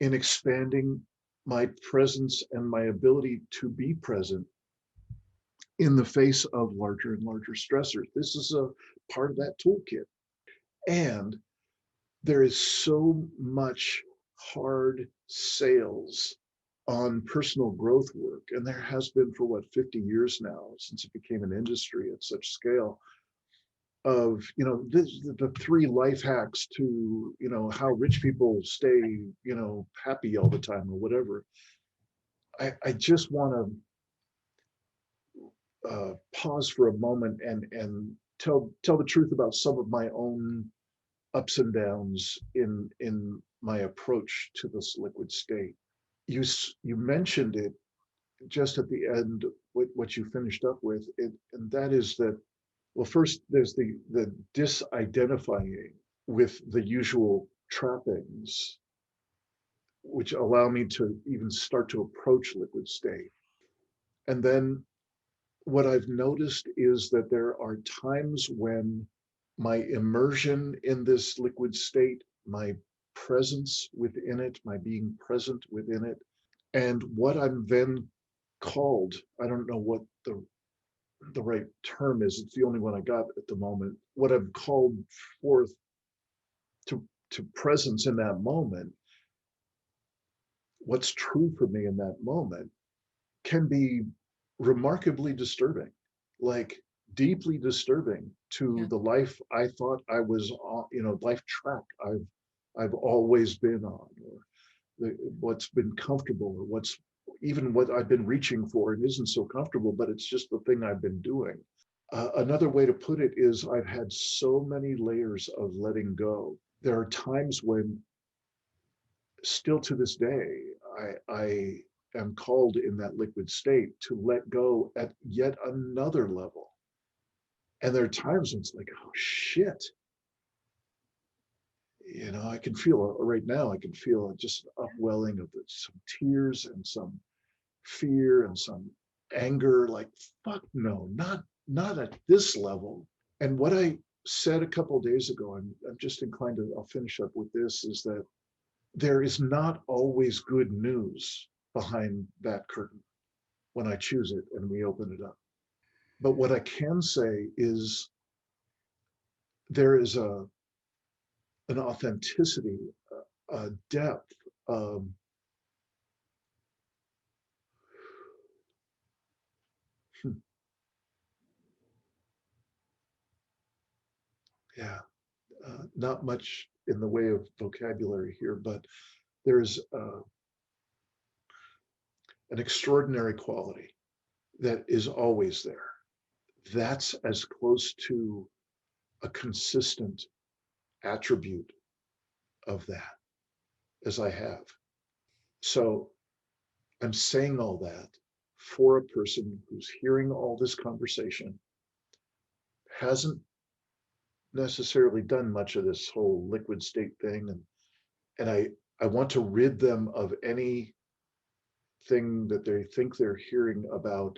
in expanding my presence and my ability to be present in the face of larger and larger stressors. This is a part of that toolkit. And there is so much hard sales on personal growth work, and there has been for what, 50 years now, since it became an industry at such scale, of, the three life hacks to, how rich people stay, happy all the time or whatever. I just want to pause for a moment and tell the truth about some of my own ups and downs in my approach to this liquid state. You mentioned it just at the end, what you finished up with, and that is that, well, first there's the disidentifying with the usual trappings, which allow me to even start to approach liquid state. And then what I've noticed is that there are times when my immersion in this liquid state, my presence within it, my being present within it, and what I'm then called, I don't know what the right term is, it's the only one I got at the moment, what I'm called forth to presence in that moment, what's true for me in that moment can be remarkably disturbing, like deeply disturbing to Yeah. the life I thought I was on, life track I've always been on, or what's been comfortable, or what I've been reaching for and isn't so comfortable, but it's just the thing I've been doing. Another way to put it is I've had so many layers of letting go. There are times when, still to this day, I am called in that liquid state to let go at yet another level. And there are times when it's like, oh shit. I can feel right now, I can feel just upwelling of some tears and some fear and some anger, like, fuck no, not at this level. And what I said a couple of days ago, I'm just inclined to, I'll finish up with this, is that there is not always good news behind that curtain when I choose it and we open it up. But what I can say is there is an authenticity, a depth, yeah, not much in the way of vocabulary here, but there's an extraordinary quality that is always there. That's as close to a consistent attribute of that as I have. So I'm saying all that for a person who's hearing all this conversation, hasn't necessarily done much of this whole liquid state thing, and I want to rid them of anything that they think they're hearing about.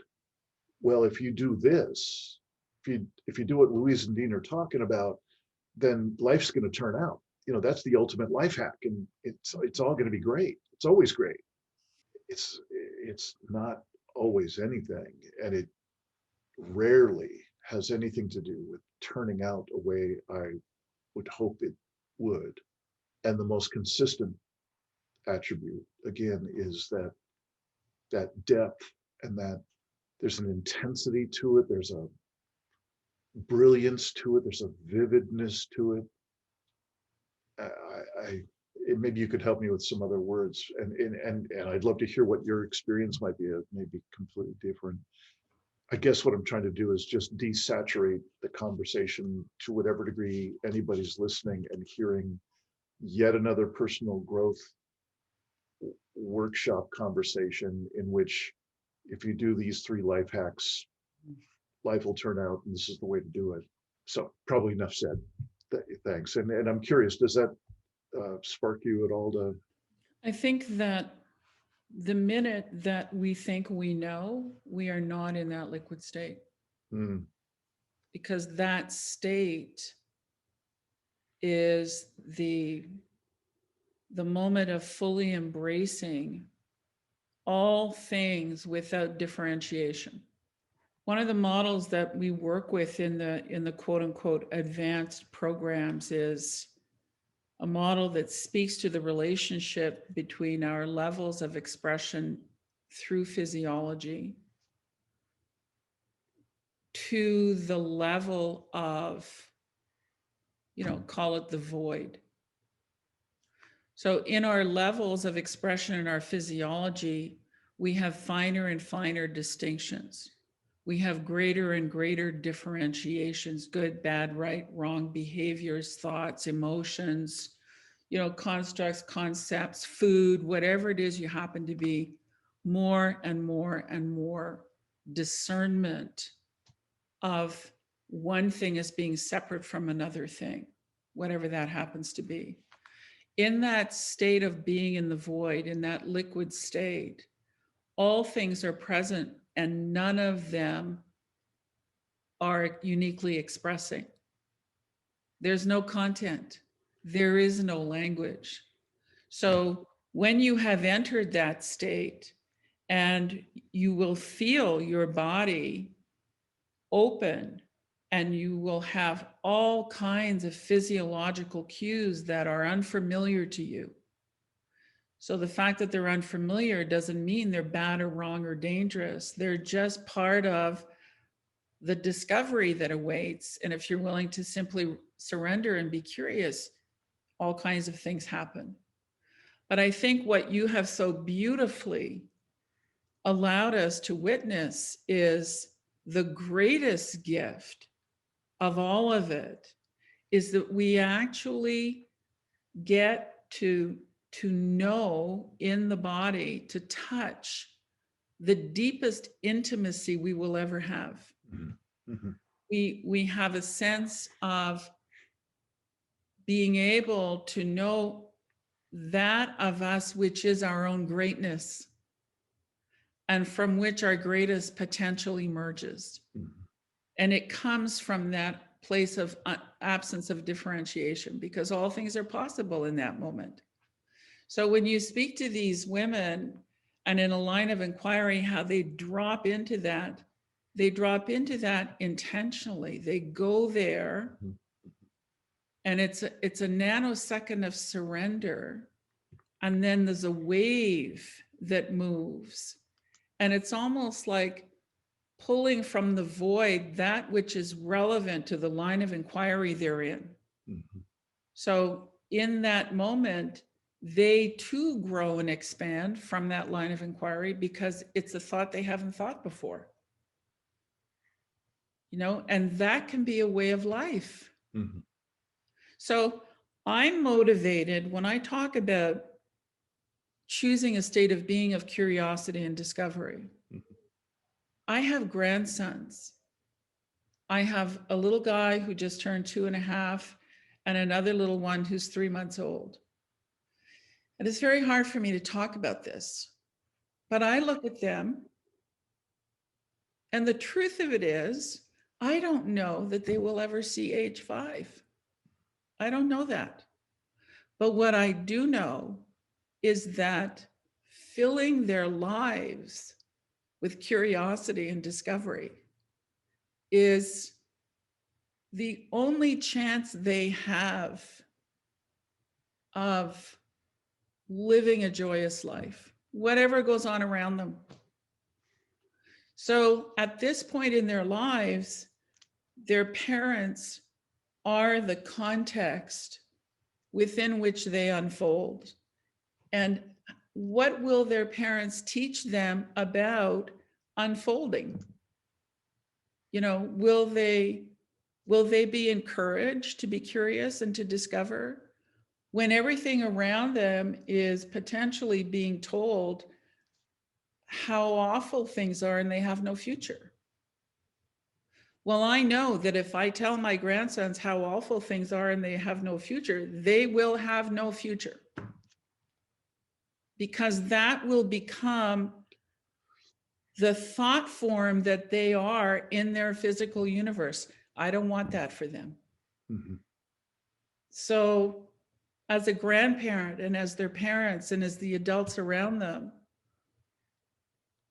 Well, if you do this, if you do what Louise and Dean are talking about, then life's going to turn out. That's the ultimate life hack, and it's all going to be great. It's always great. It's not always anything, and it rarely has anything to do with turning out a way I would hope it would. And the most consistent attribute, again, is that depth, and that there's an intensity to it, there's a brilliance to it, there's a vividness to it. Maybe you could help me with some other words, and I'd love to hear what your experience might be. It may be completely different. I guess what I'm trying to do is just desaturate the conversation to whatever degree anybody's listening and hearing yet another personal growth workshop conversation in which if you do these 3 life hacks, life will turn out and this is the way to do it. So probably enough said. Thanks. And I'm curious, does that spark you at all to? I think that the minute that we think we know, we are not in that liquid state, because that state is the moment of fully embracing all things without differentiation. One of the models that we work with in the quote unquote advanced programs is a model that speaks to the relationship between our levels of expression through physiology to the level of, call it the void. So in our levels of expression in our physiology, we have finer and finer distinctions. We have greater and greater differentiations, good, bad, right, wrong behaviors, thoughts, emotions, constructs, concepts, food, whatever it is you happen to be, more and more and more discernment of one thing as being separate from another thing, whatever that happens to be. In that state of being in the void, in that liquid state, all things are present and none of them are uniquely expressing. There's no content. There is no language. So when you have entered that state, and you will feel your body open, and you will have all kinds of physiological cues that are unfamiliar to you. So the fact that they're unfamiliar doesn't mean they're bad or wrong or dangerous. They're just part of the discovery that awaits. And if you're willing to simply surrender and be curious, all kinds of things happen. But I think what you have so beautifully allowed us to witness is the greatest gift of all of it is that we actually get to know in the body, to touch the deepest intimacy we will ever have. Mm-hmm. We have a sense of being able to know that of us which is our own greatness and from which our greatest potential emerges. Mm-hmm. And it comes from that place of absence of differentiation, because all things are possible in that moment. So when you speak to these women and in a line of inquiry, how they drop into that intentionally. They go there, and it's a nanosecond of surrender. And then there's a wave that moves. And it's almost like pulling from the void that which is relevant to the line of inquiry they're in. Mm-hmm. So in that moment, they too grow and expand from that line of inquiry, because it's a thought they haven't thought before. And that can be a way of life. Mm-hmm. So I'm motivated when I talk about choosing a state of being of curiosity and discovery. Mm-hmm. I have grandsons. I have a little guy who just turned 2.5 and another little one who's 3 months old. And it's very hard for me to talk about this, but I look at them, and the truth of it is, I don't know that they will ever see age 5. I don't know that. But what I do know is that filling their lives with curiosity and discovery is the only chance they have of living a joyous life, whatever goes on around them. So at this point in their lives, their parents are the context within which they unfold. And what will their parents teach them about unfolding? Will they be encouraged to be curious and to discover? when everything around them is potentially being told how awful things are and they have no future. Well, I know that if I tell my grandsons how awful things are and they have no future, they will have no future. Because that will become the thought form that they are in their physical universe. I don't want that for them. Mm-hmm. So, as a grandparent and as their parents and as the adults around them,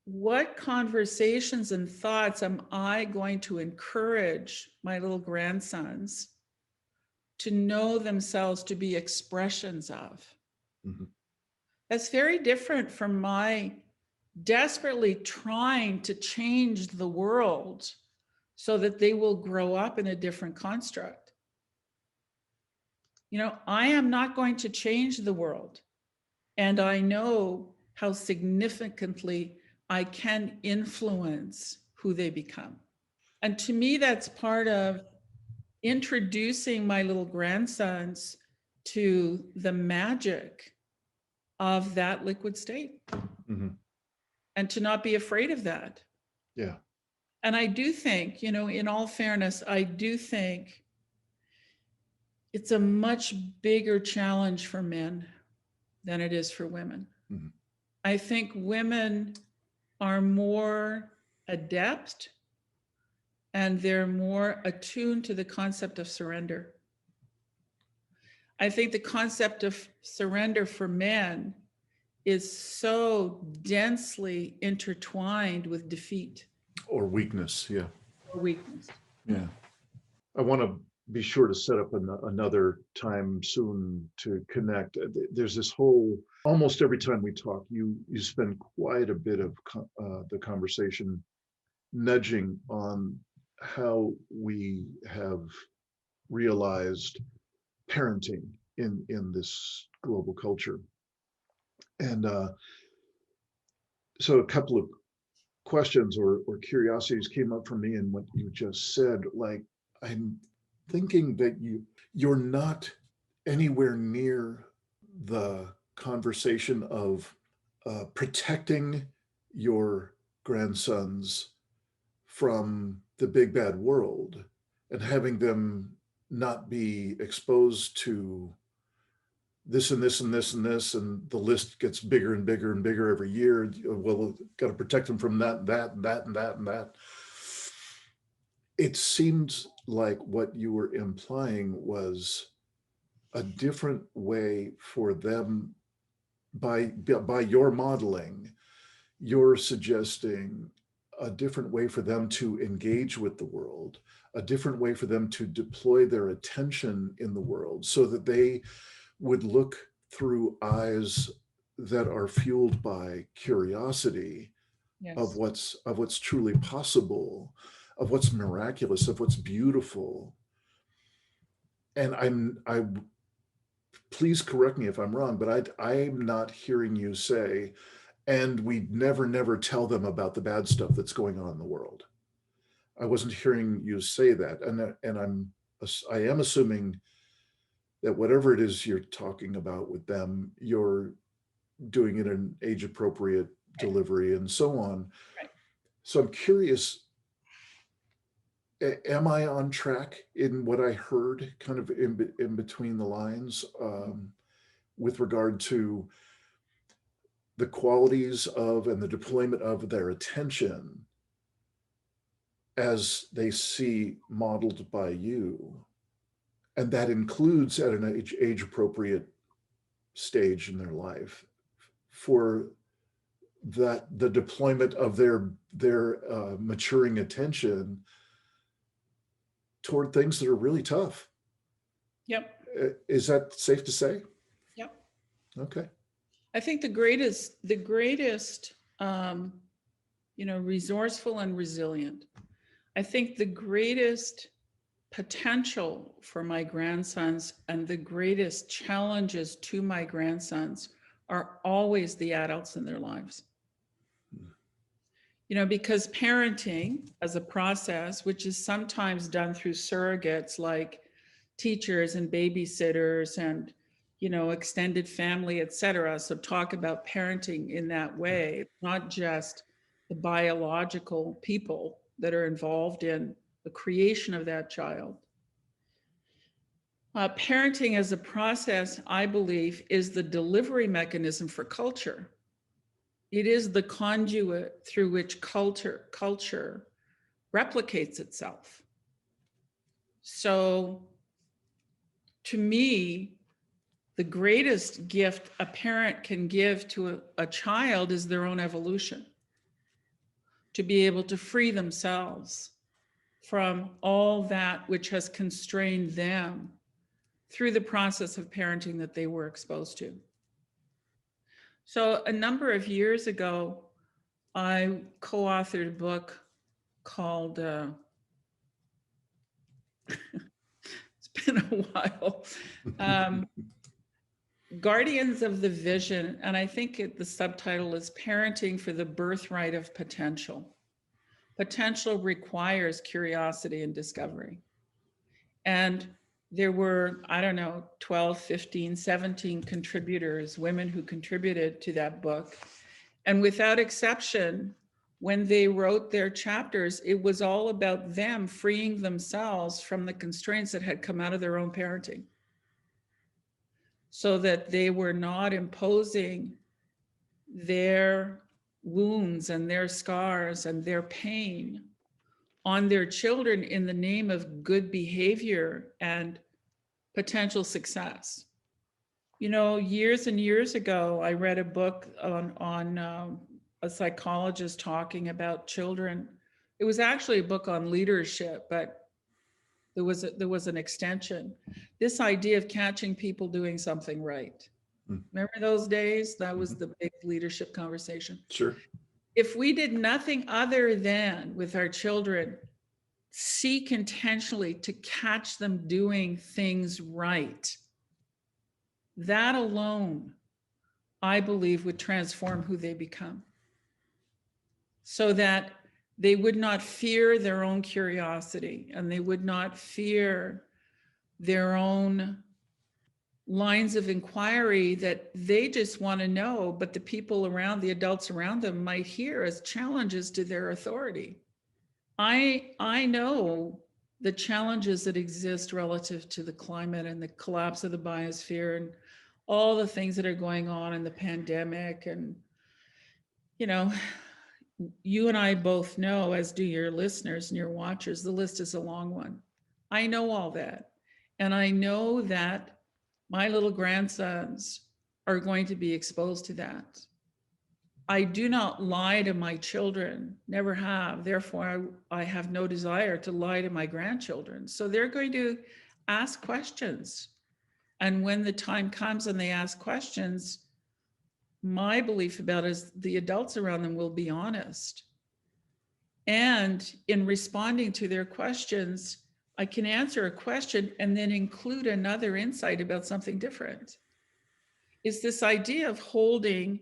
what conversations and thoughts am I going to encourage my little grandsons to know themselves to be expressions of? Mm-hmm. That's very different from my desperately trying to change the world so that they will grow up in a different construct. You know, I am not going to change the world. And I know how significantly I can influence who they become. And to me, that's part of introducing my little grandsons to the magic of that liquid state. Mm-hmm. And to not be afraid of that. Yeah. And I do think, you know, in all fairness, I do think it's a much bigger challenge for men than it is for women. Mm-hmm. I think women are more adept and they're more attuned to the concept of surrender. I think the concept of surrender for men is so densely intertwined with defeat Or weakness. Yeah. or weakness. Yeah. I want to be sure to set up another time soon to connect. There's this whole, almost every time we talk, you spend quite a bit of the conversation nudging on how we have realized parenting in this global culture. And so a couple of questions or curiosities came up for me in what you just said. Like, I'm thinking that you're not anywhere near the conversation of protecting your grandsons from the big bad world and having them not be exposed to this and this and this and this, and the list gets bigger and bigger and bigger every year. Well, got to protect them from that, that, and that, and that, and that. It seems like what you were implying was a different way for them by your modeling. You're suggesting a different way for them to engage with the world, a different way for them to deploy their attention in the world so that they would look through eyes that are fueled by curiosity. Yes. of what's truly possible, of what's miraculous, of what's beautiful. And I please correct me if I'm wrong, but I'm not hearing you say, and we never tell them about the bad stuff that's going on in the world. I wasn't hearing you say that, and I am assuming that whatever it is you're talking about with them, you're doing it in age appropriate delivery and so on. Right. So I'm curious, am I on track in what I heard kind of in between the lines with regard to the qualities of and the deployment of their attention as they see modeled by you? And that includes at an age appropriate stage in their life for that the deployment of their maturing attention toward things that are really tough. Yep. Is that safe to say? Yep. Okay. I think the greatest, resourceful and resilient. I think the greatest potential for my grandsons and the greatest challenges to my grandsons are always the adults in their lives. You know, because parenting as a process, which is sometimes done through surrogates like teachers and babysitters and, extended family, etc. So talk about parenting in that way, not just the biological people that are involved in the creation of that child. Parenting as a process, I believe, is the delivery mechanism for culture. It is the conduit through which culture replicates itself. So to me, the greatest gift a parent can give to a child is their own evolution, to be able to free themselves from all that which has constrained them through the process of parenting that they were exposed to. So a number of years ago, I co-authored a book called, it's been a while, Guardians of the Vision, and I think the subtitle is Parenting for the Birthright of Potential. Potential requires curiosity and discovery. And there were, 12, 15, 17 contributors, women who contributed to that book. And without exception, when they wrote their chapters, it was all about them freeing themselves from the constraints that had come out of their own parenting, so that they were not imposing their wounds and their scars and their pain on their children in the name of good behavior and potential success. Years and years ago, I read a book on a psychologist talking about children. It was actually a book on leadership, but there was an extension. This idea of catching people doing something right. Remember those days? That was the big leadership conversation. Sure. If we did nothing other than with our children, seek intentionally to catch them doing things right, that alone, I believe, would transform who they become, so that they would not fear their own curiosity and they would not fear their own lines of inquiry that they just want to know, but the people around, the adults around them, might hear as challenges to their authority. I know the challenges that exist relative to the climate and the collapse of the biosphere and all the things that are going on in the pandemic. And, you and I both know, as do your listeners and your watchers, the list is a long one. I know all that. And I know that my little grandsons are going to be exposed to that. I do not lie to my children, never have. Therefore, I have no desire to lie to my grandchildren. So they're going to ask questions. And when the time comes and they ask questions, my belief about it is the adults around them will be honest. And in responding to their questions, I can answer a question and then include another insight about something different. It's this idea of holding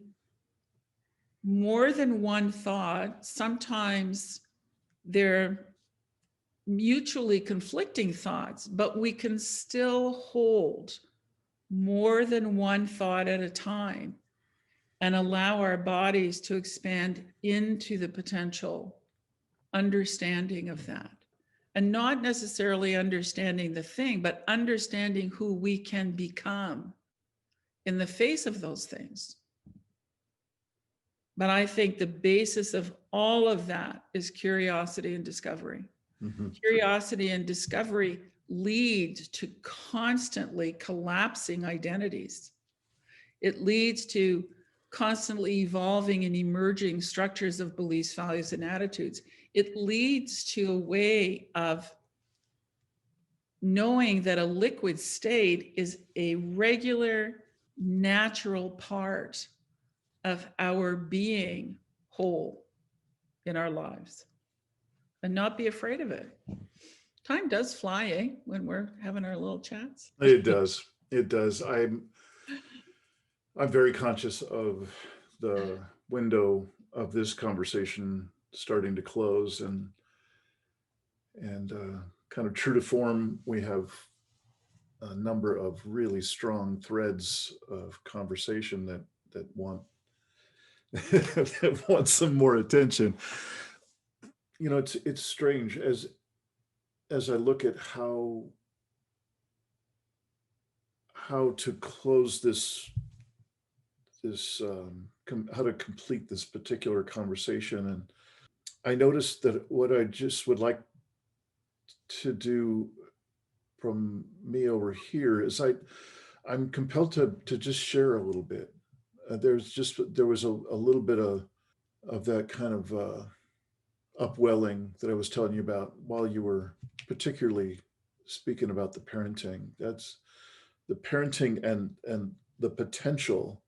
more than one thought. Sometimes they're mutually conflicting thoughts, but we can still hold more than one thought at a time and allow our bodies to expand into the potential understanding of that. And not necessarily understanding the thing, but understanding who we can become in the face of those things. But I think the basis of all of that is curiosity and discovery. Curiosity and discovery lead to constantly collapsing identities. It leads to constantly evolving and emerging structures of beliefs, values, and attitudes. It leads to a way of knowing that a liquid state is a regular, natural part of our being whole in our lives, and not be afraid of it. Time does fly, eh, when we're having our little chats. It does. It does. I'm very conscious of the window of this conversation starting to close, and kind of true to form, we have a number of really strong threads of conversation that want that want some more attention. It's strange as I look at how to close how to complete this particular conversation. And I noticed that what I just would like to do from me over here is I'm compelled to just share a little bit. There was a little bit of that kind of upwelling that I was telling you about while you were particularly speaking about the parenting. That's the parenting and the potential,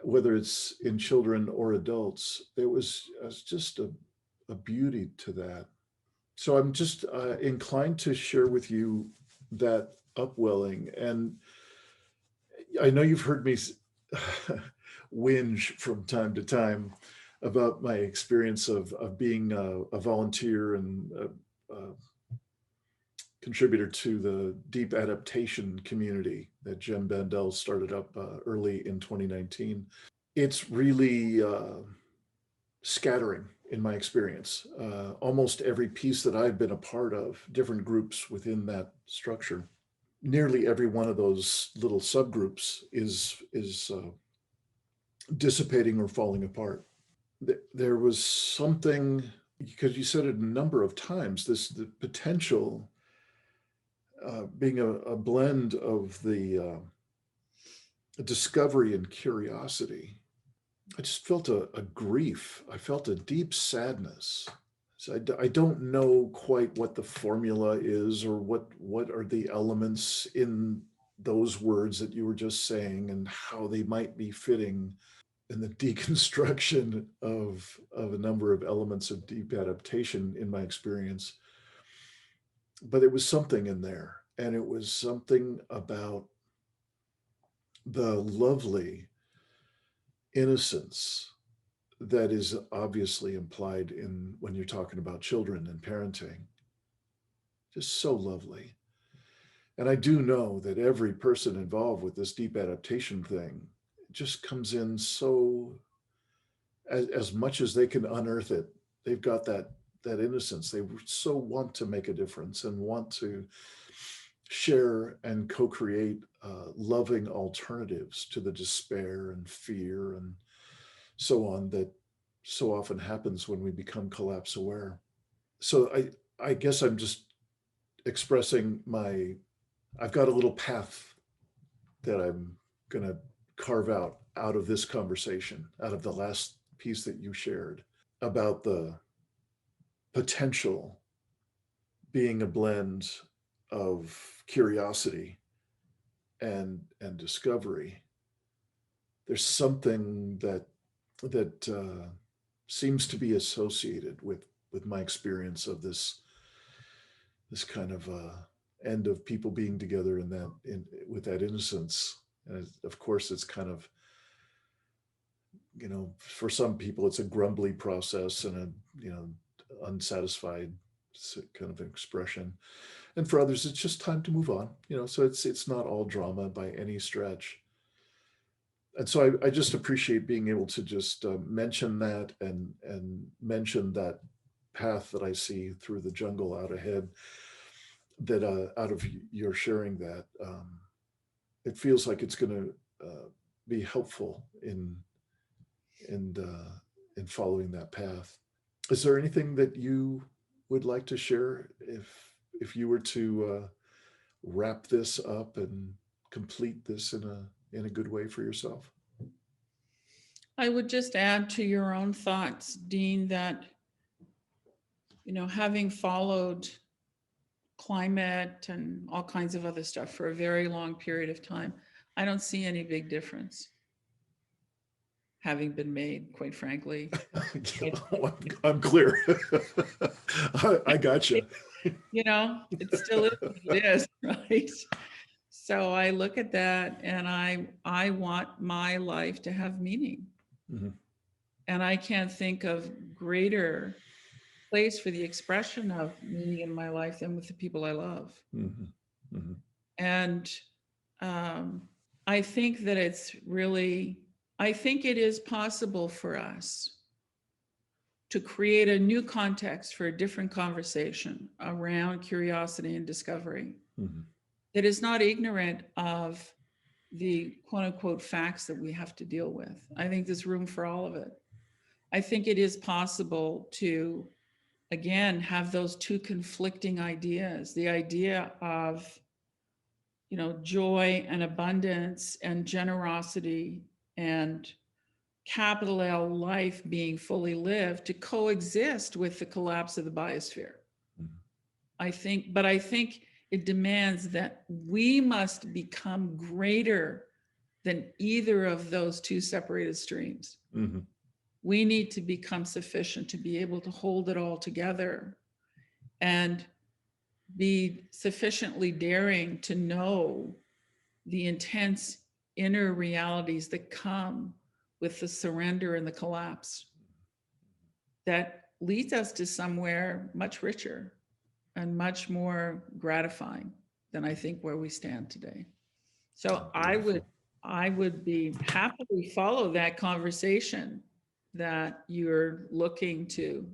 whether it's in children or adults. It's just a beauty to that. So I'm just inclined to share with you that upwelling. And I know you've heard me whinge from time to time about my experience of being a volunteer and a contributor to the deep adaptation community that Jim Bandel started up early in 2019. It's really scattering in my experience. Almost every piece that I've been a part of, different groups within that structure, nearly every one of those little subgroups is dissipating or falling apart. There was something, because you said it a number of times, the potential being a blend of the discovery and curiosity. I just felt a grief. I felt a deep sadness. So I don't know quite what the formula is or what are the elements in those words that you were just saying and how they might be fitting in the deconstruction of a number of elements of deep adaptation in my experience. But it was something in there, and it was something about the lovely innocence that is obviously implied in when you're talking about children and parenting. Just so lovely. And I do know that every person involved with this deep adaptation thing just comes in so, as much as they can unearth it, they've got that innocence. They so want to make a difference and want to share and co-create loving alternatives to the despair and fear and so on that so often happens when we become collapse aware. So I guess I'm just expressing I've got a little path that I'm going to carve out of this conversation, out of the last piece that you shared about the potential being a blend of curiosity and discovery. There's something that seems to be associated with my experience of this kind of end of people being together with that innocence. And of course, it's kind of, for some people, it's a grumbly process and unsatisfied kind of expression. And for others, it's just time to move on, so it's not all drama by any stretch. And so I just appreciate being able to just mention that and mention that path that I see through the jungle out ahead, that out of your sharing that, it feels like it's going to be helpful in following that path. Is there anything that you would like to share if you were to wrap this up and complete this in a good way for yourself? I would just add to your own thoughts, Dean, that, having followed climate and all kinds of other stuff for a very long period of time, I don't see any big difference having been made, quite frankly. I'm clear. I gotcha. It still is what it is, right? So I look at that and I want my life to have meaning. Mm-hmm. And I can't think of greater place for the expression of meaning in my life than with the people I love. Mm-hmm. Mm-hmm. And I think that I think it is possible for us to create a new context for a different conversation around curiosity and discovery that is not ignorant of the quote unquote facts that we have to deal with. I think there's room for all of it. I think it is possible to, again, have those two conflicting ideas, the idea of, joy and abundance and generosity and capital L life being fully lived, to coexist with the collapse of the biosphere. I think it demands that we must become greater than either of those two separated streams. We need to become sufficient to be able to hold it all together and be sufficiently daring to know the intense inner realities that come with the surrender and the collapse that leads us to somewhere much richer and much more gratifying than I think where we stand today. So I would be happily follow that conversation that you're looking to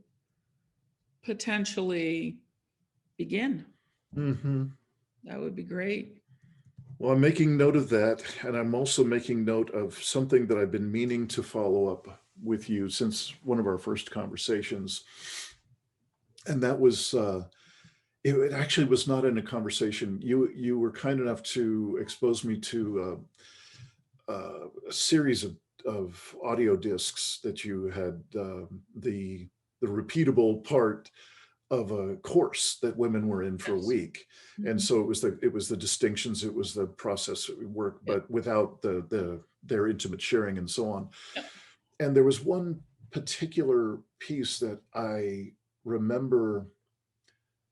potentially begin. That would be great. Well, I'm making note of that. And I'm also making note of something that I've been meaning to follow up with you since one of our first conversations. And that was, it actually was not in a conversation. You were kind enough to expose me to a series of audio discs that you had, the repeatable part of a course that women were in for a week. And so it was the distinctions, it was the process work, but without their intimate sharing and so on. And there was one particular piece that I remember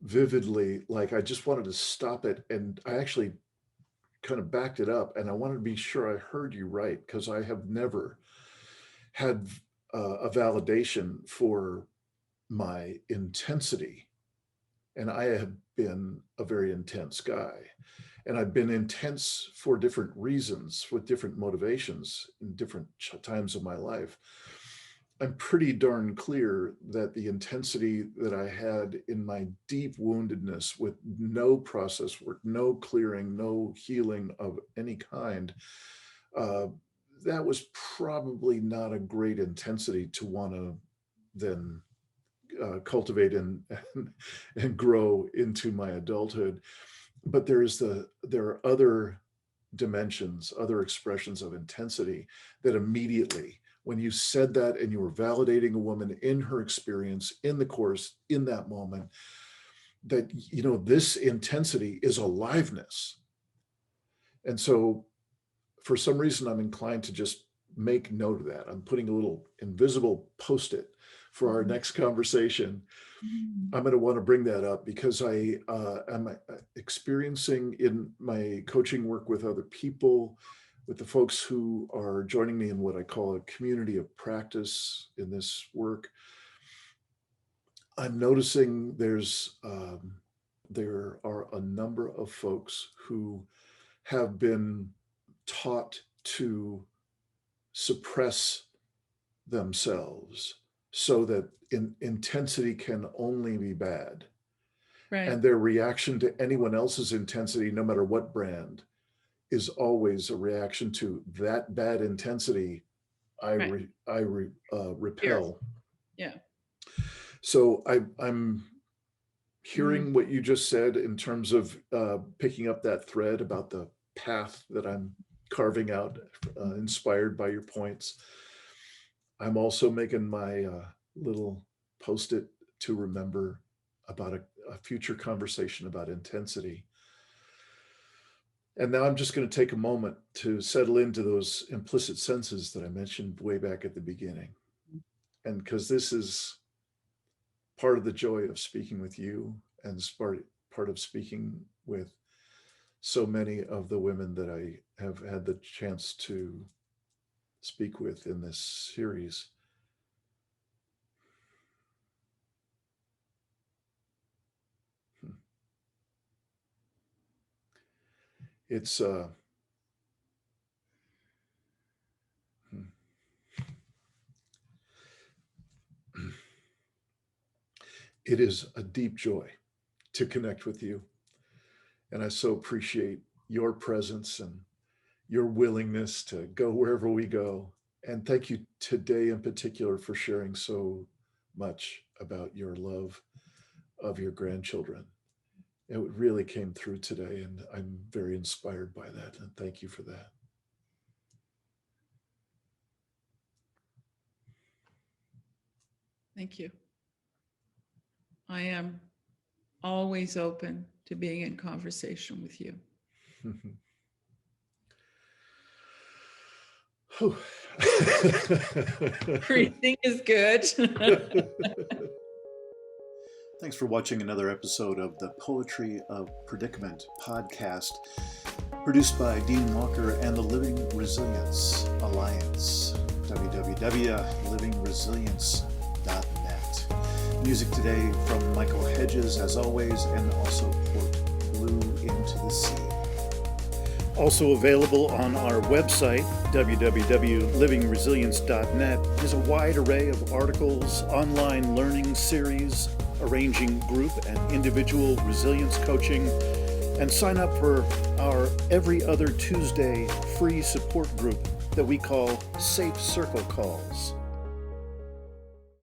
vividly, like I just wanted to stop it, and I actually kind of backed it up, and I wanted to be sure I heard you right, because I have never had a validation for my intensity. And I have been a very intense guy. And I've been intense for different reasons, with different motivations in different times of my life. I'm pretty darn clear that the intensity that I had in my deep woundedness, with no process work, no clearing, no healing of any kind, that was probably not a great intensity to want to then cultivate and grow into my adulthood. But there are other dimensions, other expressions of intensity that immediately, when you said that and you were validating a woman in her experience in the course in that moment, that this intensity is aliveness. And so for some reason I'm inclined to just make note of that. I'm putting a little invisible post-it for our next conversation. I'm going to want to bring that up because I am experiencing in my coaching work with other people, with the folks who are joining me in what I call a community of practice in this work. I'm noticing there are a number of folks who have been taught to suppress themselves so that intensity can only be bad. Right. And their reaction to anyone else's intensity, no matter what brand, is always a reaction to that bad intensity. I repel. Yeah. So I'm hearing what you just said in terms of picking up that thread about the path that I'm carving out, inspired by your points. I'm also making my little post-it to remember about a future conversation about intensity. And now I'm just going to take a moment to settle into those implicit senses that I mentioned way back at the beginning. And because this is part of the joy of speaking with you, and part of speaking with so many of the women that I have had the chance to speak with in this series. It's it is a deep joy to connect with you. And I so appreciate your presence and your willingness to go wherever we go. And thank you today in particular for sharing so much about your love of your grandchildren. It really came through today, and I'm very inspired by that. And thank you for that. Thank you. I am always open to being in conversation with you. Breathing is good. Thanks for watching another episode of the Poetry of Predicament podcast, produced by Dean Walker and the Living Resilience Alliance, www.livingresilience.net. Music today from Michael Hedges, as always, and also Port Blue Into the Sea. Also available on our website, www.livingresilience.net, is a wide array of articles, online learning series, arranging group and individual resilience coaching, and sign up for our every other Tuesday free support group that we call Safe Circle Calls.